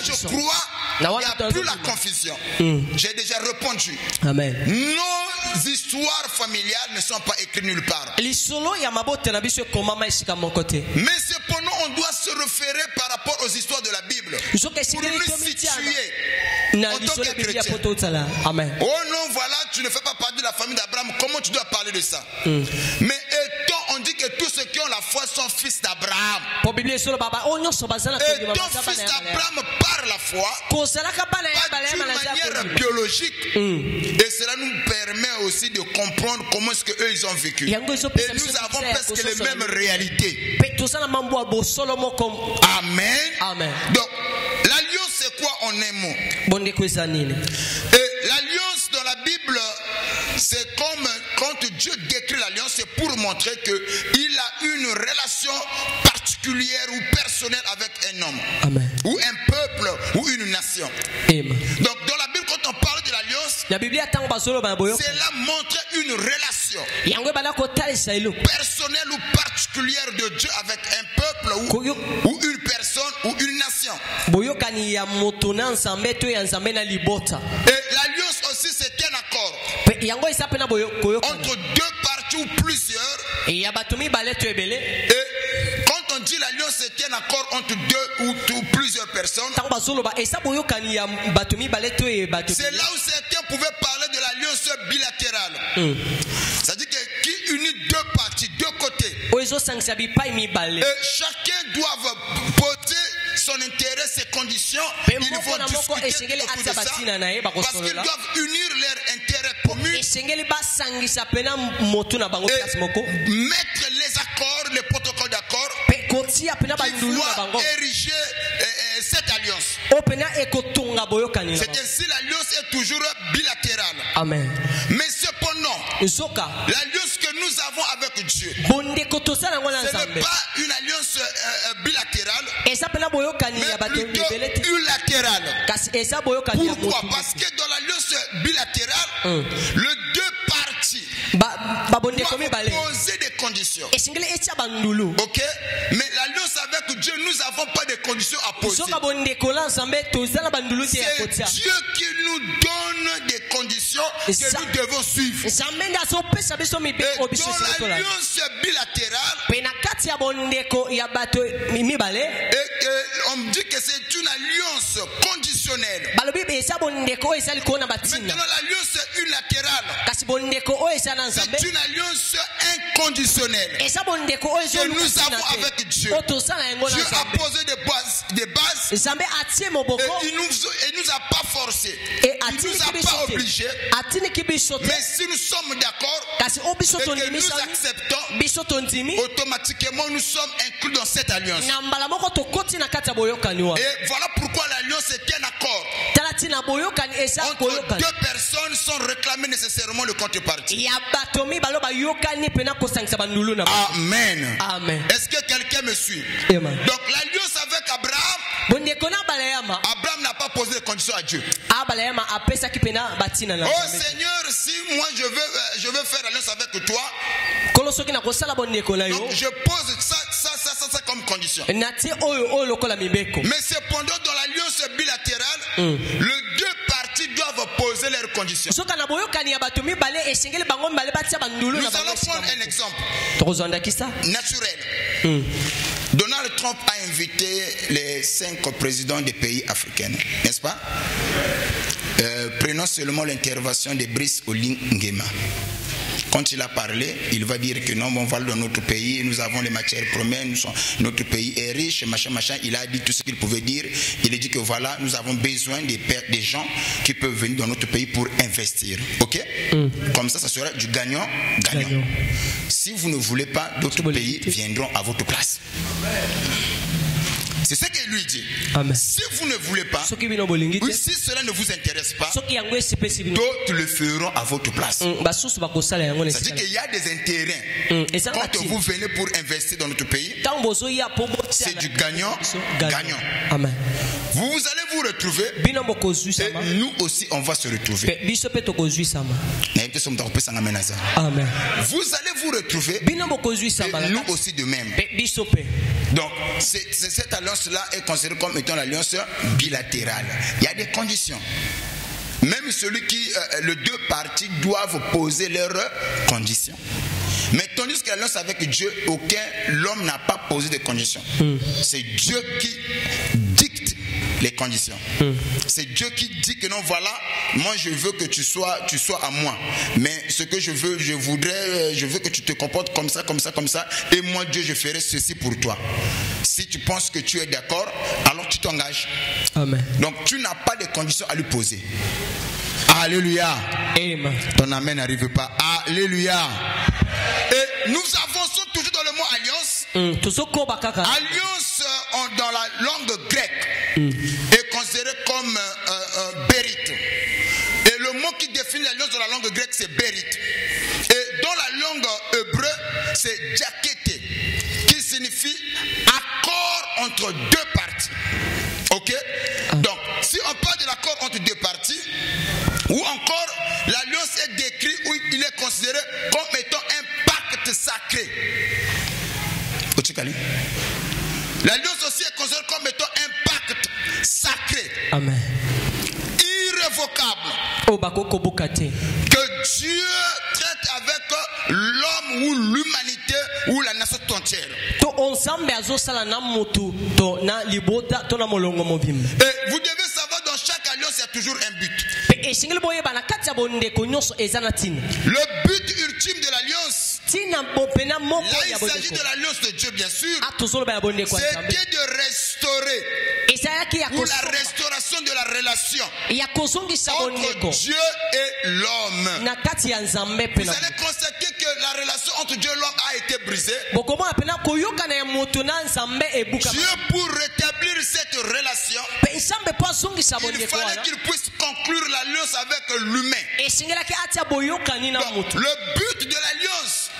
je crois, il n'y a plus la confusion. J'ai déjà répondu. Amen. Nos histoires familiales ne sont pas écrites nulle part. Mais cependant, on doit se référer par rapport aux histoires de la Bible pour nous situer en tant que chrétien. Amen. Oh non, voilà, tu ne fais pas partie de la famille d'Abraham. Comment tu dois parler de ça? Mais étant, on dit que tous ceux qui ont la foi sont fils d'Abraham. Étant fils d'Abraham par la foi, pas d'une manière biologique. Et cela nous permet aussi de comprendre comment est-ce qu'eux ils ont vécu. Et nous avons presque les mêmes réalités. Amen. Amen. Donc, l'alliance c'est quoi en un mot? Et l'alliance dans la Bible, c'est comme quand Dieu décrit l'alliance, c'est pour montrer qu'il a une relation particulière ou personnelle avec un homme. Amen. Ou un peuple ou une nation. Amen. Donc dans la Bible, quand on parle de l'alliance, c'est là montrer une relation personnelle ou particulière de Dieu avec un peuple ou une personne ou une nation. Et l'alliance aussi c'est un accord entre deux parties ou plusieurs. Et quand on dit l'alliance c'est un accord entre deux ou plusieurs personnes, c'est là où certains pouvaient parler de l'alliance bilatérale. C'est-à-dire qui unit deux parties, deux côtés. Et chacun doit poser son intérêt, ses conditions. Ils vont discuter autour de ça parce qu'ils doivent unir leur intérêt commun et mettre les accords, les protocoles d'accord qui vont ériger cette alliance. C'est ainsi l'alliance est toujours bilatérale. Amen. Mais cependant, l'alliance que nous avons avec Dieu, ce n'est pas une alliance bilatérale, mais plutôt unilatérale. Pourquoi? Parce que dans l'alliance bilatérale, les deux parties doivent poser des conditions. Ok? Mais l'alliance avec Dieu, nous n'avons pas de conditions à poser. C'est Dieu qui nous donne des conditions que nous devons suivre. Et dans l'alliance bilatérale, on dit que c'est une alliance conditionnelle. Maintenant, l'alliance unilatérale, c'est une alliance inconditionnelle que nous avons avec Dieu. Dieu a posé des bases et il nous a pas forcé. Il nous a pas obligé. Mais si nous sommes d'accord et que nous acceptons, automatiquement nous sommes inclus dans cette alliance. Et voilà pourquoi l'alliance est un accord entre deux personnes sans réclamer nécessairement le contrepartie. Amen. Amen. Est-ce que quelqu'un me suit? Amen. Donc l'alliance avec Abraham, Abraham n'a pas posé de conditions à Dieu. Oh Seigneur, si moi je veux faire l'alliance avec toi, donc je pose ça comme condition. Mais cependant dans l'alliance bilatérale, les deux parties doivent poser leurs conditions. Nous allons prendre un exemple naturel. Donald Trump a invité les 5 présidents des pays africains, n'est-ce pas? Prenons seulement l'intervention de Brice Oligui Nguema. Quand il a parlé, il va dire que non, on va dans notre pays, nous avons les matières premières, notre pays est riche, machin. Il a dit tout ce qu'il pouvait dire. Il a dit que voilà, nous avons besoin des gens qui peuvent venir dans notre pays pour investir. Ok? Comme ça sera du gagnant-gagnant. Si vous ne voulez pas, d'autres pays viendront à votre place. C'est ce qu'il lui dit. Amen. Si vous ne voulez pas, ou si cela ne vous intéresse pas, d'autres le feront à votre place. C'est-à-dire qu'il y a des intérêts. Quand vous venez pour investir dans notre pays, c'est du gagnant-gagnant. Vous allez vous retrouver. Et nous aussi, on va se retrouver. Amen. Vous allez vous retrouver. Et nous aussi de même. Donc, cette alliance-là est considérée comme étant l'alliance bilatérale. Il y a des conditions. Même celui qui, les deux parties doivent poser leurs conditions. Mais tandis que l'alliance avec Dieu, l'homme n'a pas posé de conditions. C'est Dieu qui dicte les conditions. C'est Dieu qui dit que non, voilà, moi je veux que tu sois à moi. Mais ce que je veux que tu te comportes comme ça, comme ça, comme ça. Et moi, Dieu, je ferai ceci pour toi. Si tu penses que tu es d'accord, alors tu t'engages. Amen. Donc tu n'as pas de conditions à lui poser. Alléluia. Amen. Ton amen n'arrive pas. Alléluia. Et nous avançons toujours dans le mot alliance. Alliance dans la langue grecque est considérée comme bérit. Et le mot qui définit l'alliance dans la langue grecque, c'est bérit. Et dans la langue hébreu, c'est diakété, qui signifie accord entre deux parties. Ok? Donc, si on parle de l'accord entre deux parties, ou encore l'alliance est décrite où il est considéré comme étant un pacte sacré. L'alliance aussi est considérée comme étant un pacte sacré. Amen. Irrévocable. Que Dieu traite avec l'homme ou l'humanité ou la nation entière. Et vous devez savoir, dans chaque alliance, il y a toujours un but. Le but ultime de l'alliance, là il s'agit de l'alliance de Dieu, bien sûr, c'était de restaurer, ou la restauration de la relation entre Dieu et l'homme. Vous allez constater que la relation entre Dieu et l'homme a été brisée. Dieu, pour rétablir cette relation, il fallait qu'il puisse conclure l'alliance avec l'humain. Donc, le but de l'alliance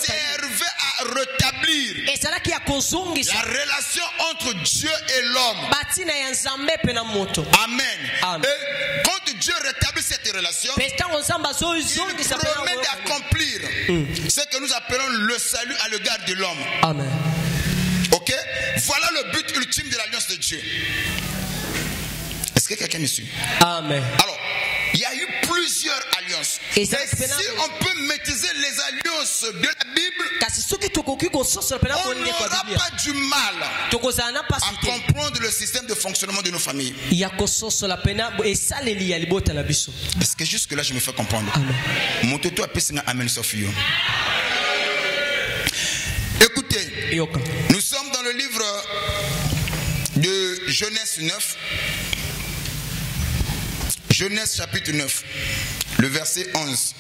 servait à rétablir la relation entre Dieu et l'homme. Amen. Et quand Dieu rétablit cette relation, il promet d'accomplir ce que nous appelons le salut à l'égard de l'homme. Amen. Ok? Voilà le but ultime de l'alliance de Dieu. Est-ce que quelqu'un me suit? Amen. Alors, il y a eu plusieurs alliances. Et si on peut maîtriser les alliances de la Bible, on n'aura pas du mal à comprendre le système de fonctionnement de nos familles. Est-ce que jusque-là je me fais comprendre? Monte-toi à Amen Sophie. Écoutez, nous sommes dans le livre de Genèse 9. Genèse chapitre 9, le verset 11.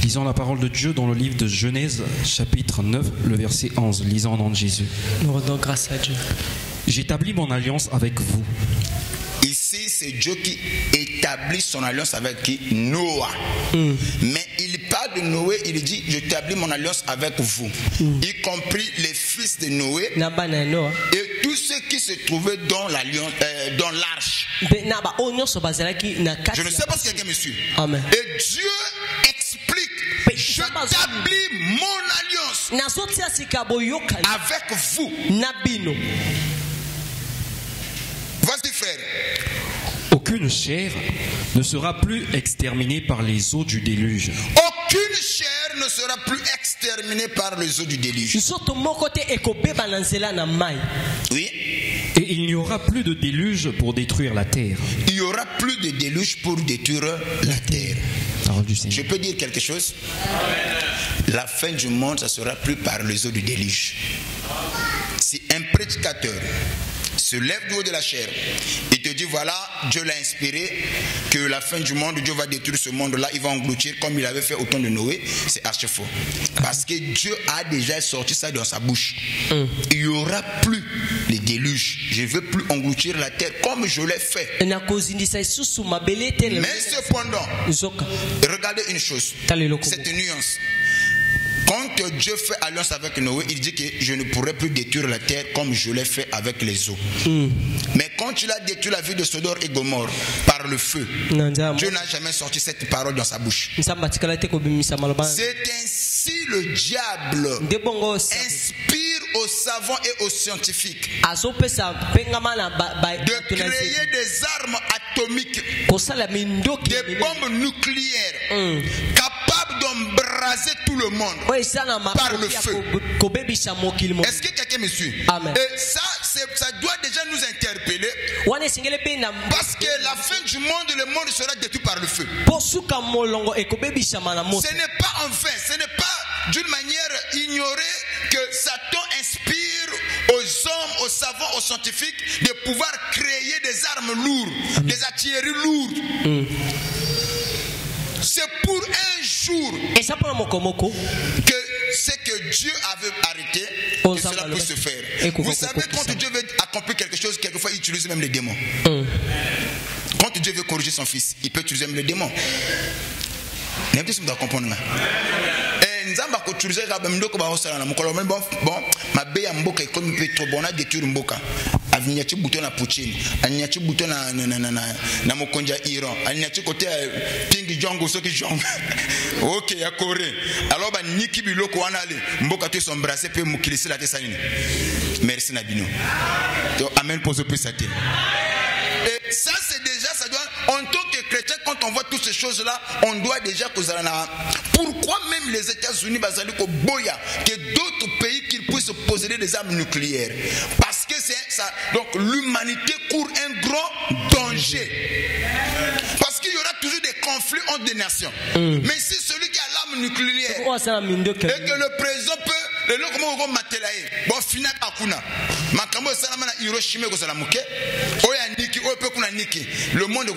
Lisons la parole de Dieu dans le livre de Genèse chapitre 9, le verset 11. Lisons au nom de Jésus. Nous rendons grâce à Dieu. J'établis mon alliance avec vous. Ici, c'est Dieu qui établit son alliance avec qui? Noah. Mais il parle de Noé, il dit, j'établis mon alliance avec vous. Y compris les fils de Noé et tous ceux qui se trouvaient dans l'alliance, dans l'arche. Je ne sais pas si quelqu'un me suit. Amen. Et Dieu explique, j'établis mon alliance avec vous. Voici, frère. Aucune chair ne sera plus exterminée par les eaux du déluge. Aucune chair ne sera plus exterminée par les eaux du déluge. Oui. Et il n'y aura plus de déluge pour détruire la terre. Il n'y aura plus de déluge pour détruire la terre. Je peux dire quelque chose? La fin du monde, ça sera plus par les eaux du déluge. Si un prédicateur se lève du haut de la chair, il te dit voilà, Dieu l'a inspiré, que la fin du monde, Dieu va détruire ce monde-là, il va engloutir comme il avait fait au temps de Noé, c'est archi faux. Parce que Dieu a déjà sorti ça dans sa bouche. Il n'y aura plus les déluges. Je ne veux plus engloutir la terre comme je l'ai fait. Mais cependant, regardez une chose, cette nuance. Quand Dieu fait alliance avec Noé, il dit que je ne pourrai plus détruire la terre comme je l'ai fait avec les eaux. Mais quand il a détruit la ville de Sodome et Gomorrhe par le feu, Dieu n'a jamais sorti cette parole dans sa bouche. C'est ainsi le diable inspire aux savants et aux scientifiques de créer des armes atomiques, des bombes nucléaires capables d'embraser tout le monde par le feu. Est-ce que quelqu'un me suit? Et ça doit déjà nous interpeller, parce que la fin du monde, le monde sera détruit par le feu. Ce n'est pas en vain, ce n'est pas d'une manière ignorée que Satan inspire aux hommes, aux savants, aux scientifiques de pouvoir créer des armes lourdes, des artilleries lourdes. C'est pour un jour que ce que Dieu avait arrêté, que cela puisse se faire. Vous savez, quand Dieu veut accomplir quelque chose, quelquefois il utilise même les démons. Quand Dieu veut corriger son fils, il peut utiliser même les démons. N'importe qui doit comprendre. Nzamba ko utiliser ka bamndoko ba osala na mukolo bon ma be ya mboka ikomi petro bona détruire mboka avinyachi buto na Poutine anyachi buto na mokonja Iran anyachi côté Ping Jong soki Jong OK ya Corée alors ba niki biloko wana ale mboka to sombrasser pe mukilisi la tesanini. Merci Nabino. Donc amen pour ce peu ça. Et ça c'est déjà, ça doit, en tant que chrétien, quand on voit toutes ces choses là, on doit déjà causer. Pourquoi même les États-Unis que d'autres pays qu'ils puissent posséder des armes nucléaires? Parce que c'est ça. Donc l'humanité court un grand danger. Parce qu'il y aura toujours des conflits entre des nations. Mais si celui qui a l'arme nucléaire et que le président peut le monde est.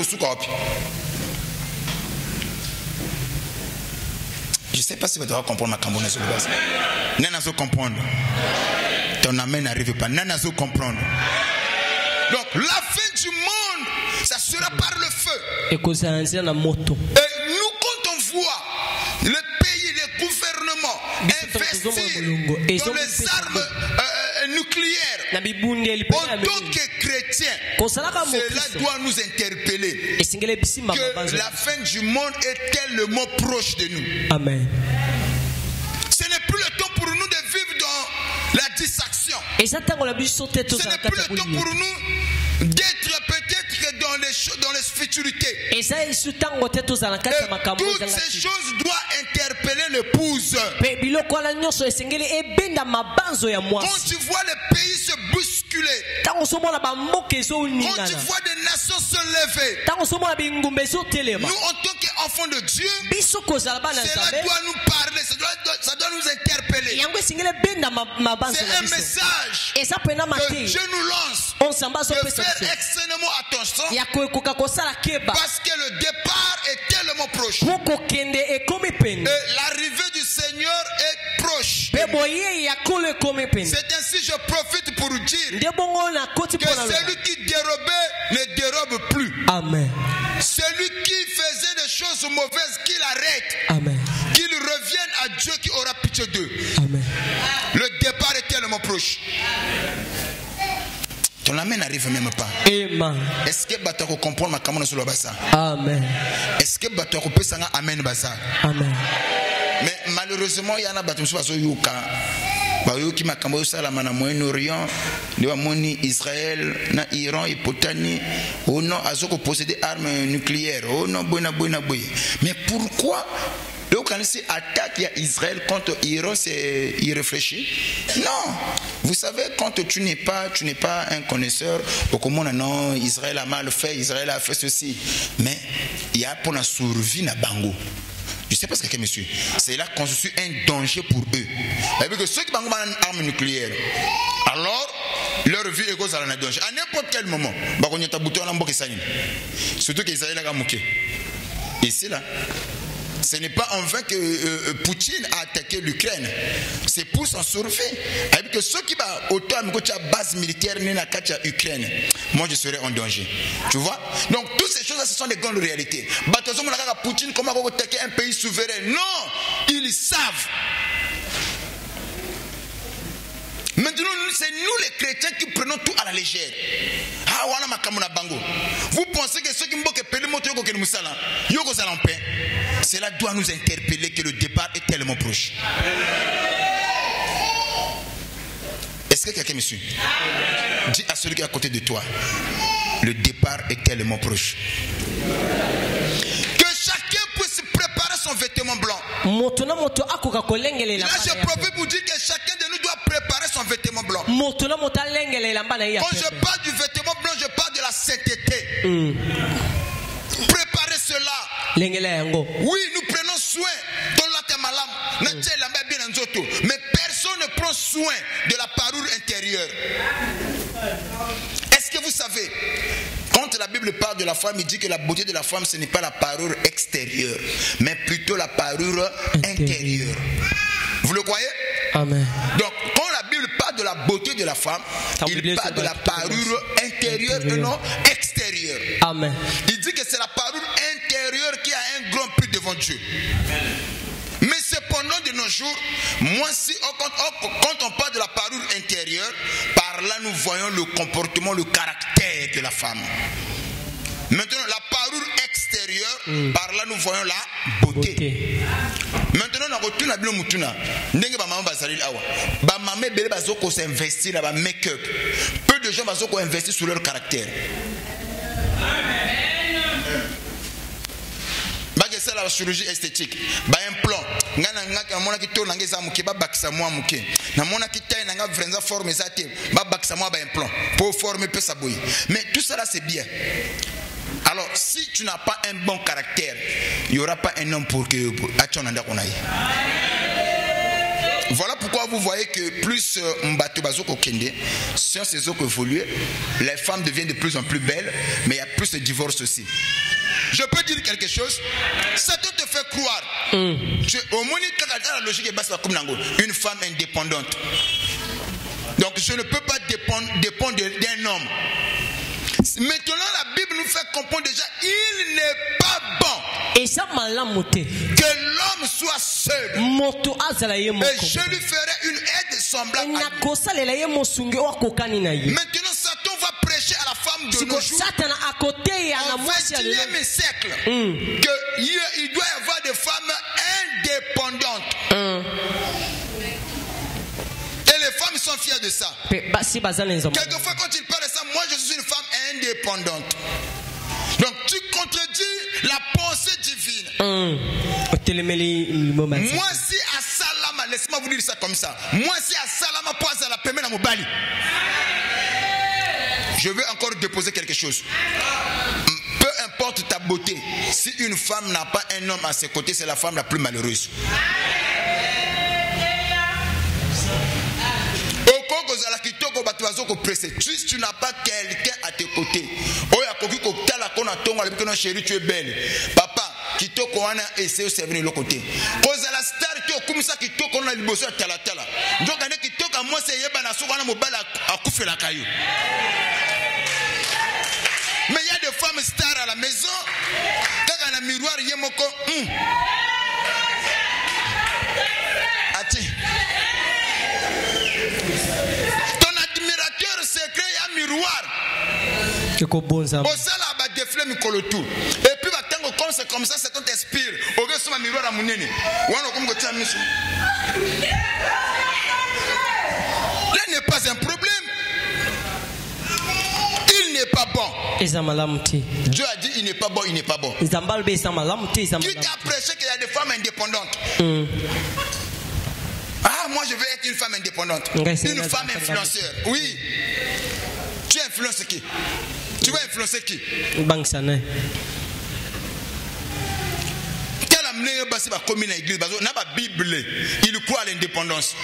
Je ne sais pas si vous devez comprendre ma cambone sur le bas. Nana zo comprendre. Ton amen n'arrive pas. Nana zo comprendre. Donc la fin du monde, ça sera par le feu. Et nous, quand on voit le pays, les gouvernements investir dans les armes nucléaires, en tant que chrétiens, cela doit nous interpeller que la fin du monde est tellement proche de nous. Amen. Ce n'est plus le temps pour nous de vivre dans la distraction. Ce n'est plus le temps pour nous d'être peut-être dans les futurités. Et toutes ces choses doivent interpeller l'épouse. Quand tu vois le pays se bousculer, quand tu vois des nations se lever, nous en tant qu'enfants de Dieu, cela doit nous parler, ça doit nous interpeller. C'est un message que Dieu nous lance de faire extrêmement attention, parce que le départ est tellement proche et l'arrivée du Seigneur est proche. C'est ainsi je profite pour dire que celui qui dérobait ne dérobe plus. Amen. Celui qui faisait des choses mauvaises, qu'il arrête. Amen. Qu'il revienne à Dieu qui aura pitié d'eux. Amen. Le départ est tellement proche. Ton amen n'arrive même pas. Amen. Est-ce que Batako comprend ma caméra sur le bassin? Amen. Est-ce que Batako peut s'en amen bassin? Amen. Mais malheureusement, il y en a Batako sur le yuka. Bayoki makambo salama na Moyen-Orient, le moni Israël, na Iran et Potani, oh non, azoko posséder armes nucléaires, oh non, boina. Mais pourquoi? Le Canada attaque Israël contre Iran, c'est irréfléchi? Non. Vous savez, quand tu n'es pas un connaisseur, au comment non, Israël a mal fait, Israël a fait ceci. Mais il y a pour la survie na Bango. Je ne sais pas ce que quelqu'un me suit. Cela constitue un danger pour eux. Parce que ceux qui ont une arme nucléaire, alors leur vie est cause à un danger. À n'importe quel moment, surtout qu'Israël a mouqué. Et c'est là. Ce n'est pas en vain que Poutine a attaqué l'Ukraine. C'est pour s'en sauver. Avec que ceux qui ont autant de base militaire dans l'Ukraine, moi je serais en danger. Tu vois? Donc toutes ces choses-là, ce sont des grandes réalités. Poutine, comment attaquer un pays souverain? Non! Ils savent Maintenant, c'est nous les chrétiens qui prenons tout à la légère. Vous pensez que ceux qui m'ont appelé cela doit nous interpeller que le départ est tellement proche. Est-ce que quelqu'un me suit? Dis à celui qui est à côté de toi, le départ est tellement proche. Que chacun puisse préparer son vêtement blanc. Là, je profite pour dire que chacun de nous doit préparer son vêtement blanc. Quand je parle du vêtement blanc, je parle de la sainteté. Préparez cela. Oui, nous prenons soin de la malam, mais personne ne prend soin de la parure intérieure. Est-ce que vous savez, quand la Bible parle de la femme, il dit que la beauté de la femme, ce n'est pas la parure extérieure, mais plutôt la parure intérieure. Vous le croyez? Amen. Donc, quand la Bible parle de la beauté de la femme, il parle de la parure intérieure et non extérieure. Amen. Il dit que c'est la parure intérieure qui a un grand prix devant Dieu. Mais cependant, de nos jours, quand on parle de la parure intérieure, par là nous voyons le comportement, le caractère de la femme. Maintenant, la parure extérieure, par là nous voyons la beauté. Maintenant, on retourne à Bilomutuna. S'investir dans le make-up. Peu de gens vont investir sur leur caractère. C'est la chirurgie esthétique. Ba implant. Ngana mona ki to nangeza muke ba bakisa moi muke. Na mona ki taille nanga vraiment forme zate. Ba bakisa moi ba implant pour former peu sa boy. Mais tout ça là c'est bien. Alors si tu n'as pas un bon caractère, il y aura pas un homme pour que achonanda konaï. Voilà pourquoi vous voyez que plus Mbato Bazoko Kende, science et eaux évoluent, les femmes deviennent de plus en plus belles, mais il y a plus de divorces aussi. Je peux dire quelque chose, ça te fait croire. Au moins, la logique est une femme indépendante. Donc je ne peux pas dépendre d'un homme. Maintenant la Bible nous fait comprendre déjà, il n'est pas bon que l'homme soit seul. Et je lui ferai une aide semblable à lui. Maintenant Satan va prêcher à la femme de nos jours au 21e siècle qu'il doit y avoir des femmes indépendantes. Et les femmes sont fières de ça. Quelquefois quand il parle de ça, moi je suis une femme indépendante. Donc tu contredis la pensée divine. Moi si à Salama, laisse-moi vous dire ça comme ça. Moi si à Salama passe à la pemena mobali. Je veux encore déposer quelque chose. Peu importe ta beauté, si une femme n'a pas un homme à ses côtés, c'est la femme la plus malheureuse. Si tu n'as pas quelqu'un à tes côtés, chérie, tu es belle. Papa, qui te connaît et c'est aussi venir de l'autre côté. Cause la star qui est comme ça, qui te connaît le bosseur tala tala. Donc, qui te connaît moi, c'est Yébana Soukana Mobala à couper la caillou. Mais il y a des femmes stars à la maison. Quand on a un miroir, il y a mon corps. Ton admirateur secret, il y a un miroir. Et puis, comme c'est comme ça, c'est quand tu expires. Au lieu de un miroir à mon nez. Là n'est pas un problème. Il n'est pas bon. Dieu a dit il n'est pas bon, il n'est pas bon. Qui t'a prêché qu'il y a des femmes indépendantes? Ah, moi je veux être une femme indépendante. Une femme influenceur. Oui. Tu influences qui? Tu vas influencer qui? Quel amener basé par commune à l'église? N'a pas Bible. Il croit à l'indépendance.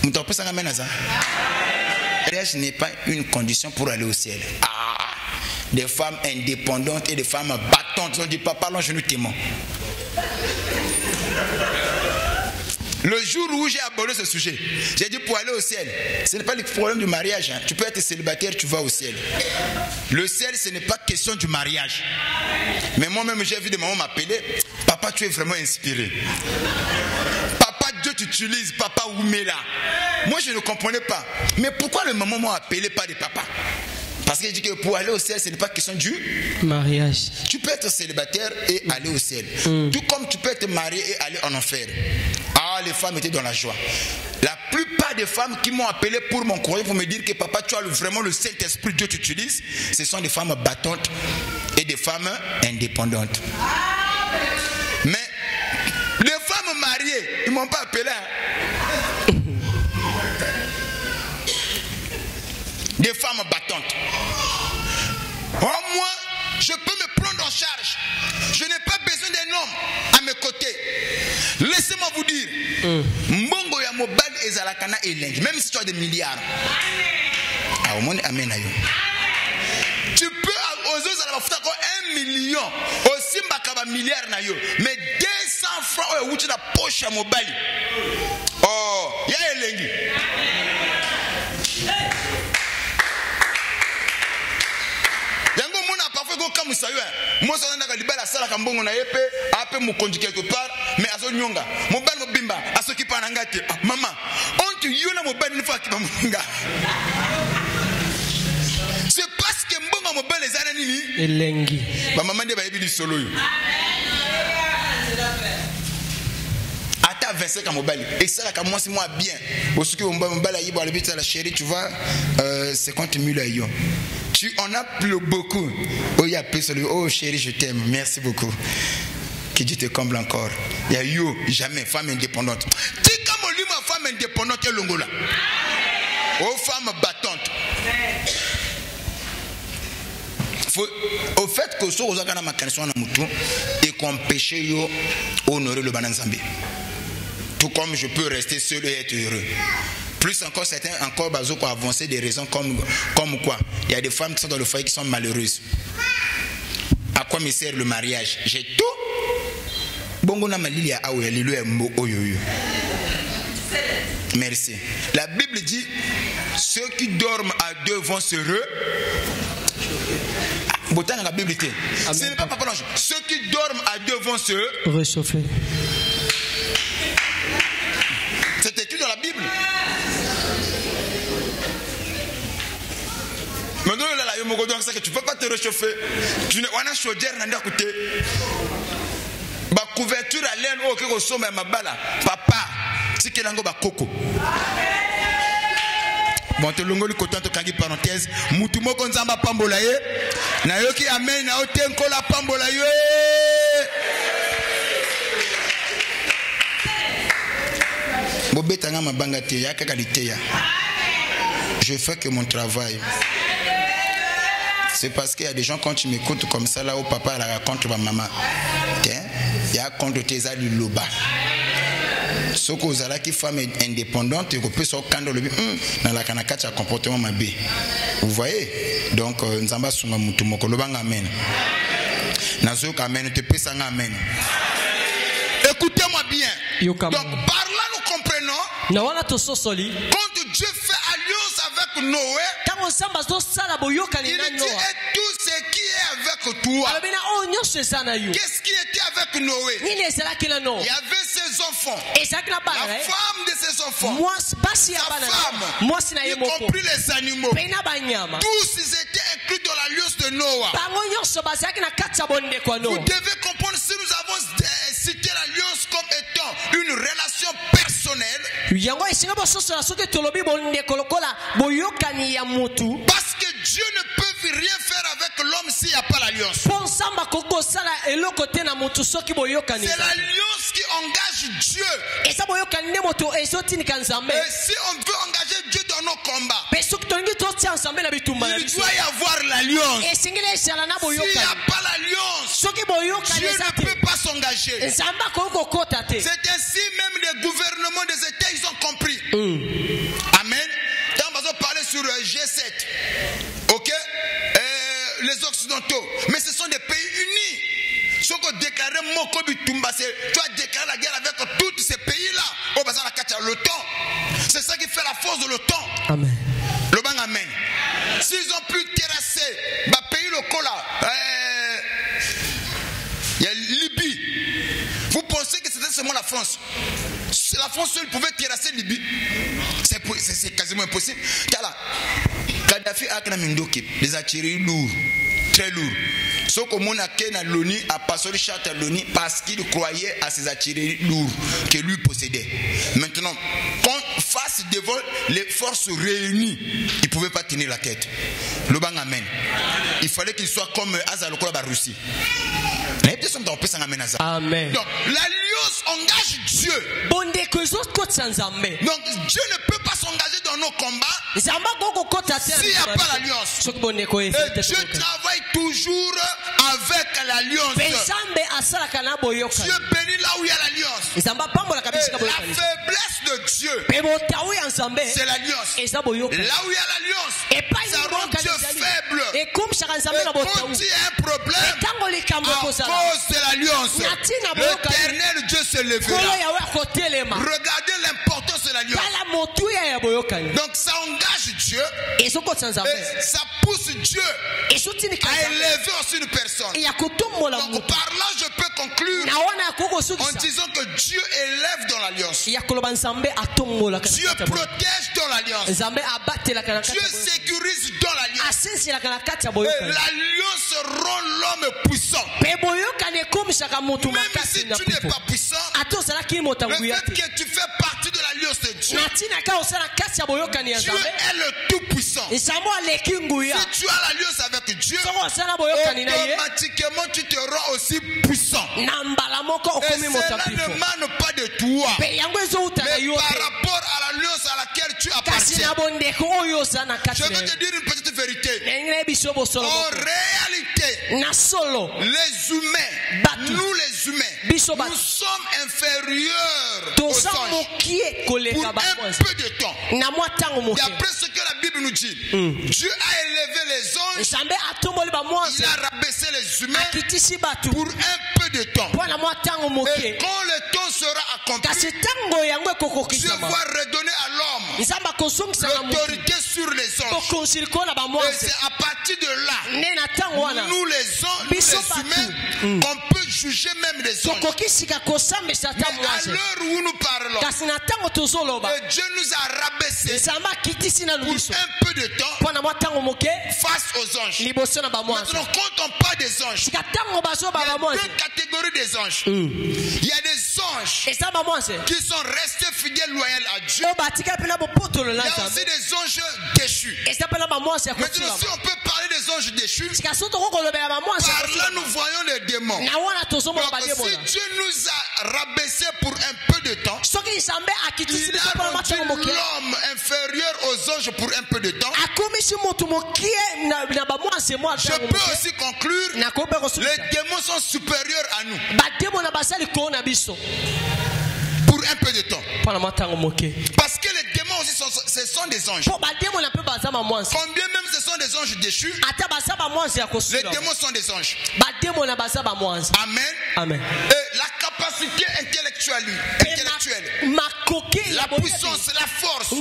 Le mariage n'est pas une condition pour aller au ciel. Des femmes indépendantes et des femmes battantes. Ils ont dit papa, allons nous t'aimons. Le jour où j'ai abordé ce sujet, j'ai dit pour aller au ciel, ce n'est pas le problème du mariage. Hein. Tu peux être célibataire, tu vas au ciel. Le ciel, ce n'est pas question du mariage. Mais moi-même, j'ai vu des mamans m'appeler. Papa, tu es vraiment inspiré. Papa, Dieu t'utilise, Papa Oumela. Moi, je ne comprenais pas. Mais pourquoi le maman m'a appelé pas de papa? Parce qu'il dit que pour aller au ciel, ce n'est pas question du mariage. Tu peux être célibataire et aller au ciel. Tout comme tu peux être marié et aller en enfer. Ah, les femmes étaient dans la joie. La plupart des femmes qui m'ont appelé pour m'encourager, pour me dire que papa, tu as vraiment le Saint-Esprit, Dieu t'utilise, ce sont des femmes battantes et des femmes indépendantes. Mais les femmes mariées, ils ne m'ont pas appelé. Des femmes battantes. Au moins, je peux me prendre en charge. Je n'ai pas besoin d'un homme à mes côtés. Laissez-moi vous dire, Mbongo ya mobile ezalakana elengi, même si tu as des milliards. Ah, au moins, amen. Tu peux aux autres avoir 1 million, aussi makaba milliard na yo, mais 200 francs ou tu la poche à mobile. Oh, ya elengi. Moi, je suis allé à la salle à Kambongo, après mon conduit quelque part, mais à son nyonga, mon ban mo bimba, à ce qui parle en gâté. Maman, on te yona mon ban une fois qui va m'onga. C'est parce que Mbongo mon ban les ananini. Et lengi. Ma maman dit, bah, il est solo. Attends 25 ans, mon ban. Et ça, là, moi, c'est moi bien. Parce que mon ban, la chérie, tu vois, 50 000 euros. Tu en as plus beaucoup. Oh, il y a plus celui. Oh, chérie, je t'aime. Merci beaucoup. Que Dieu te comble encore. Il y a eu jamais femme indépendante. Tu comme lui, ma femme indépendante, est longola. Oh, femme battante. Au fait que ce soit dans ma canson et qu'on péché yo honorer le bananzambe. Tout comme je peux rester seul et être heureux. Plus encore, certains encore bazo pour avancer des raisons comme quoi. Il y a des femmes qui sont dans le foyer qui sont malheureuses. À quoi me sert le mariage? J'ai tout. Merci. La Bible dit, ceux qui dorment à deux vont se la Bible dit, ce n'est pas papa. Ceux qui dorment à deux vont se réchauffer. C'est écrit dans la Bible. Maintenant, tu ne peux pas te réchauffer. Tu n'as pas de chaudière. Ma couverture à l'aine, oh, que je ma bala. Papa, c'est que l'ango ba coco. Bon, te longo li kotanto kangi parenthèse. Mutumo konzamba pambola ye. Na yoki amen na otenko la pambola ye. Bobetanga mabanga te ya kakalité ya. Je fais que mon travail. C'est parce qu'il y a des gens, quand tu m'écoutes comme ça, là, où papa la raconte ma maman. Il y a contre tes alliés loba. Ce que vous avez qui femme indépendante, et qu'on peut sortir dans la canacate, un comportement mabé. Vous voyez? Donc, Nzamba Sunga Mutumoko, le bang amen. Nazo amen, te pèse un amen. Écoutez-moi bien. Donc, par là, nous comprenons. Quand Dieu fait alliance avec Noé, il dit et tout ce qui est avec toi. Qu'est-ce qui était avec Noé? Il y avait ses enfants. La femme de ses enfants. Sa femme. Y compris les animaux. Tous ils étaient inclus dans l'alliance de Noé. Vous devez comprendre, si nous avons cité l'alliance comme étant une relation personnelle. Parce que Dieu ne peut rien faire avec l'homme s'il n'y a pas l'alliance. C'est l'alliance qui engage Dieu. Et si on veut engager Dieu dans nos combats, il doit y avoir l'alliance. S'il n'y a pas l'alliance, Dieu ne peut pas s'engager. C'est ainsi même les gouvernements des États, ils ont compris. Amen. Quand on va parler sur G7, ok, les Occidentaux, mais ce sont des pays unis. Ce qu'on déclare Mokobi Tumba, tu as déclaré la guerre avec tous ces pays-là. Au bazar la l'OTAN. C'est ça qui fait la force de l'OTAN. Amen. Le bang amen. S'ils ont pu terrasser, bah pays locaux là, il y a Libye. la France. La France seule pouvait terrasser Libye. C'est quasiment impossible. Kadhafi a les artilleries lourdes, très lourds. Sauf que mon a l'ONU a passé le charte à l'ONU parce qu'il croyait à ces artilleries lourdes que lui possédait. Maintenant, face devant les forces réunies, il ne pouvait pas tenir la tête. Le bang amen. Il fallait qu'il soit comme Azalokola la Russie. Amen. Donc l'alliance engage Dieu. Donc Dieu ne peut pas s'engager dans nos combats s'il n'y a pas l'alliance. Et Dieu travaille toujours avec l'alliance. Dieu bénit là où il y a l'alliance. La faiblesse de Dieu, c'est l'alliance. Là où il y a l'alliance, ça rend Dieu faible. Et quand il y a un problème, à cause de l'alliance, l'Éternel Dieu se lèvera. Regardez l'importance de l'alliance. Donc ça engage Dieu et ça pousse Dieu à élever aussi une personne. Donc par là je peux conclure en disant que Dieu élève dans l'alliance. Dieu protège dans l'alliance. Dieu sécurise dans l'alliance. L'alliance rend l'homme puissant. Même si tu n'es pas puissant, le fait que tu fais partie de l'alliance de Dieu, Dieu est le tout puissant. Si tu as l'alliance avec Dieu, automatiquement tu te rends aussi puissant. Et cela ne mane pas de toi, mais par rapport à l'alliance à laquelle tu appartiens. Je vais te dire une petite vérité. En réalité, les humains, nous les humains, nous sommes inférieurs aux anges pour un peu de temps. D'après ce que la Bible nous dit, Dieu a élevé les anges, il a rabaissé les humains pour un peu de temps. Et quand le temps sera accompli, Dieu va redonner à l'homme l'autorité sur les anges. Et c'est à partir de là, nous les humains, qu'on peut juger même les anges. Mais à l'heure où nous parlons, Dieu nous a rabaissé pour un peu de temps face aux anges. Maintenant, quand on parle des anges, il y a deux catégories des anges. Il y a des anges qui sont restés fidèles, loyaux à Dieu. Il y a aussi des anges déchus. Maintenant, si on peut parler des anges déchus, par là nous voyons les démons. Donc, si Dieu nous a rabaissés pour un peu de temps, il a rendu l'homme inférieur aux anges pour un peu de temps. Je peux aussi conclure, les démons sont supérieurs à nous pour un peu de temps. Parce que les démons aussi ce sont des anges. Combien même ce sont des anges déchus, les démons sont des anges. Amen. Amen. Et la capacité intellectuelle, la puissance, la force, tu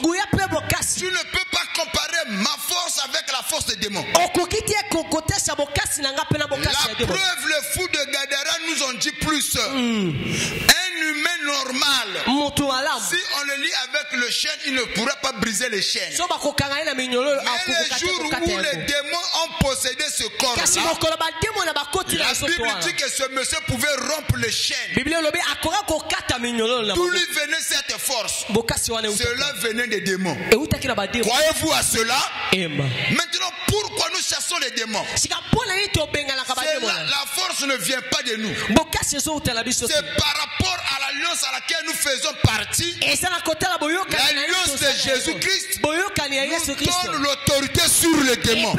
ne peux pas comparer ma force avec la force des démons. La preuve, le fou de Gadara nous en dit plus. Un humain normal, si on le lit avec le chêne, il ne pourra pas briser les chaînes. Mais les jours où les démons ont possédé ce corps-là, la Bible dit que ce monsieur pouvait rompre les chaînes. D'où lui venait cette force? Cela venait des démons. Croyez-vous à cela? Maintenant, pourquoi nous chassons les démons? La force ne vient pas de nous. C'est par rapport à l'alliance à laquelle nous faisons partie. L'alliance de Jésus-Christ nous donne l'autorité sur les démons.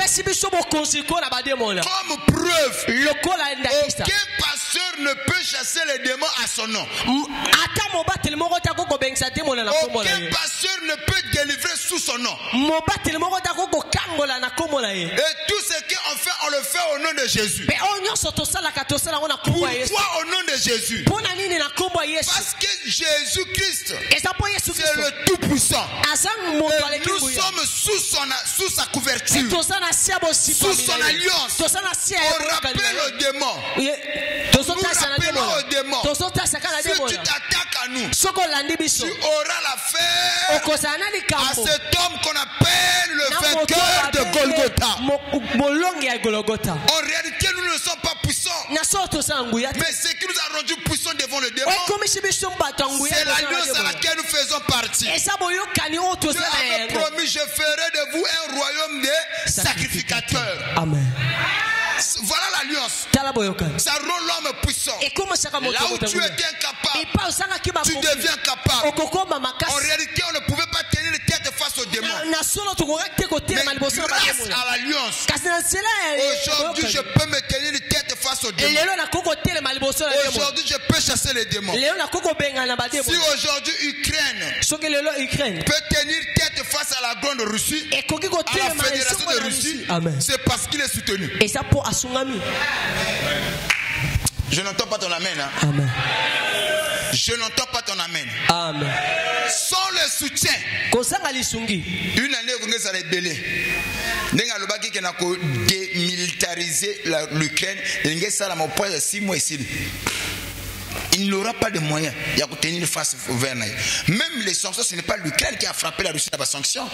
Comme preuve, aucun pasteur ne peut chasser les démons à son nom. Aucun pasteur ne peut délivrer sous son nom. Et tout ce qu'on fait, on le fait au nom de Jésus. Pourquoi au nom de Jésus? Parce que Jésus-Christ, c'est le Tout-Puissant. Et nous sommes sous sa couverture, sous son alliance. On rappelle aux démons. Nous rappelons aux démons. Si tu t'attaques tu auras l'affaire à cet homme qu'on appelle le vainqueur de Golgotha. En réalité, nous ne sommes pas puissants. Mais ce qui nous a rendu puissants devant le démon, c'est l'alliance à laquelle nous faisons partie. Dieu avait promis, je ferai de vous un royaume de sacrificateurs. Amen. Voilà l'alliance. Ça rend l'homme puissant. Là où tu étais incapable, tu deviens capable. En réalité, on ne pouvait pas tenir les têtes face au démon. Mais grâce à l'alliance, aujourd'hui je peux me tenir les têtes face au démon. Aujourd'hui je peux chasser les démons. Si aujourd'hui Ukraine peut tenir tête face à la grande Russie, à la fédération de Russie, c'est parce qu'il est soutenu. Je n'entends pas ton amen. Hein? Amen. Je n'entends pas ton amen. Amen. Sans le soutien, une année où nous allons ébélé. Nous allons démilitariser l'Ukraine. Il n'aura pas de moyens de tenir face au verre. Même les sanctions, ce n'est pas l'Ukraine qui a frappé la Russie par sanctions.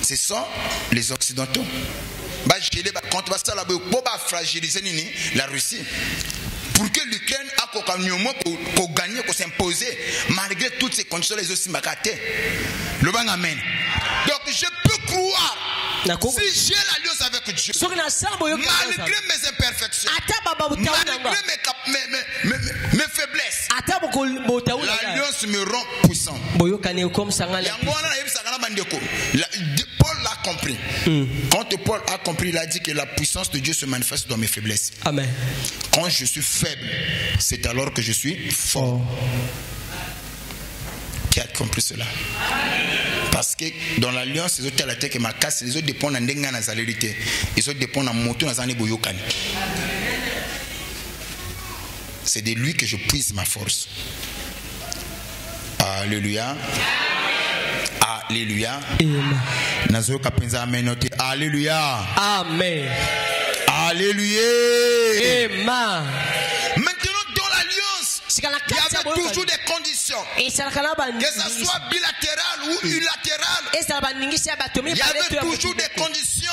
Ce sont les Occidentaux. Quand on va fragiliser la Russie, pour que l'Ukraine a gagné, pour s'imposer, malgré toutes ces conditions, les aussi makaté. Le bang amen. Donc je peux croire, si j'ai l'alliance avec Dieu, malgré mes imperfections, malgré mes faiblesses, l'alliance me rend puissant. Paul l'a compris. Quand Paul a compris, il a dit que la puissance de Dieu se manifeste dans mes faiblesses. Amen. Quand je suis faible, c'est alors que je suis fort. Qui a compris cela? Parce que dans l'alliance, les autres à la tête que ma casse, les autres dépendent de la zalérité. Les autres dépendent de moto dans un boyokani. C'est de lui que je puise ma force. Alléluia. Alléluia. Amen. Alléluia. Amen. Alléluia. Amen. Maintenant, dans l'alliance, il y avait toujours des conditions. Que ce soit bilatéral ou unilatéral, il y avait toujours des conditions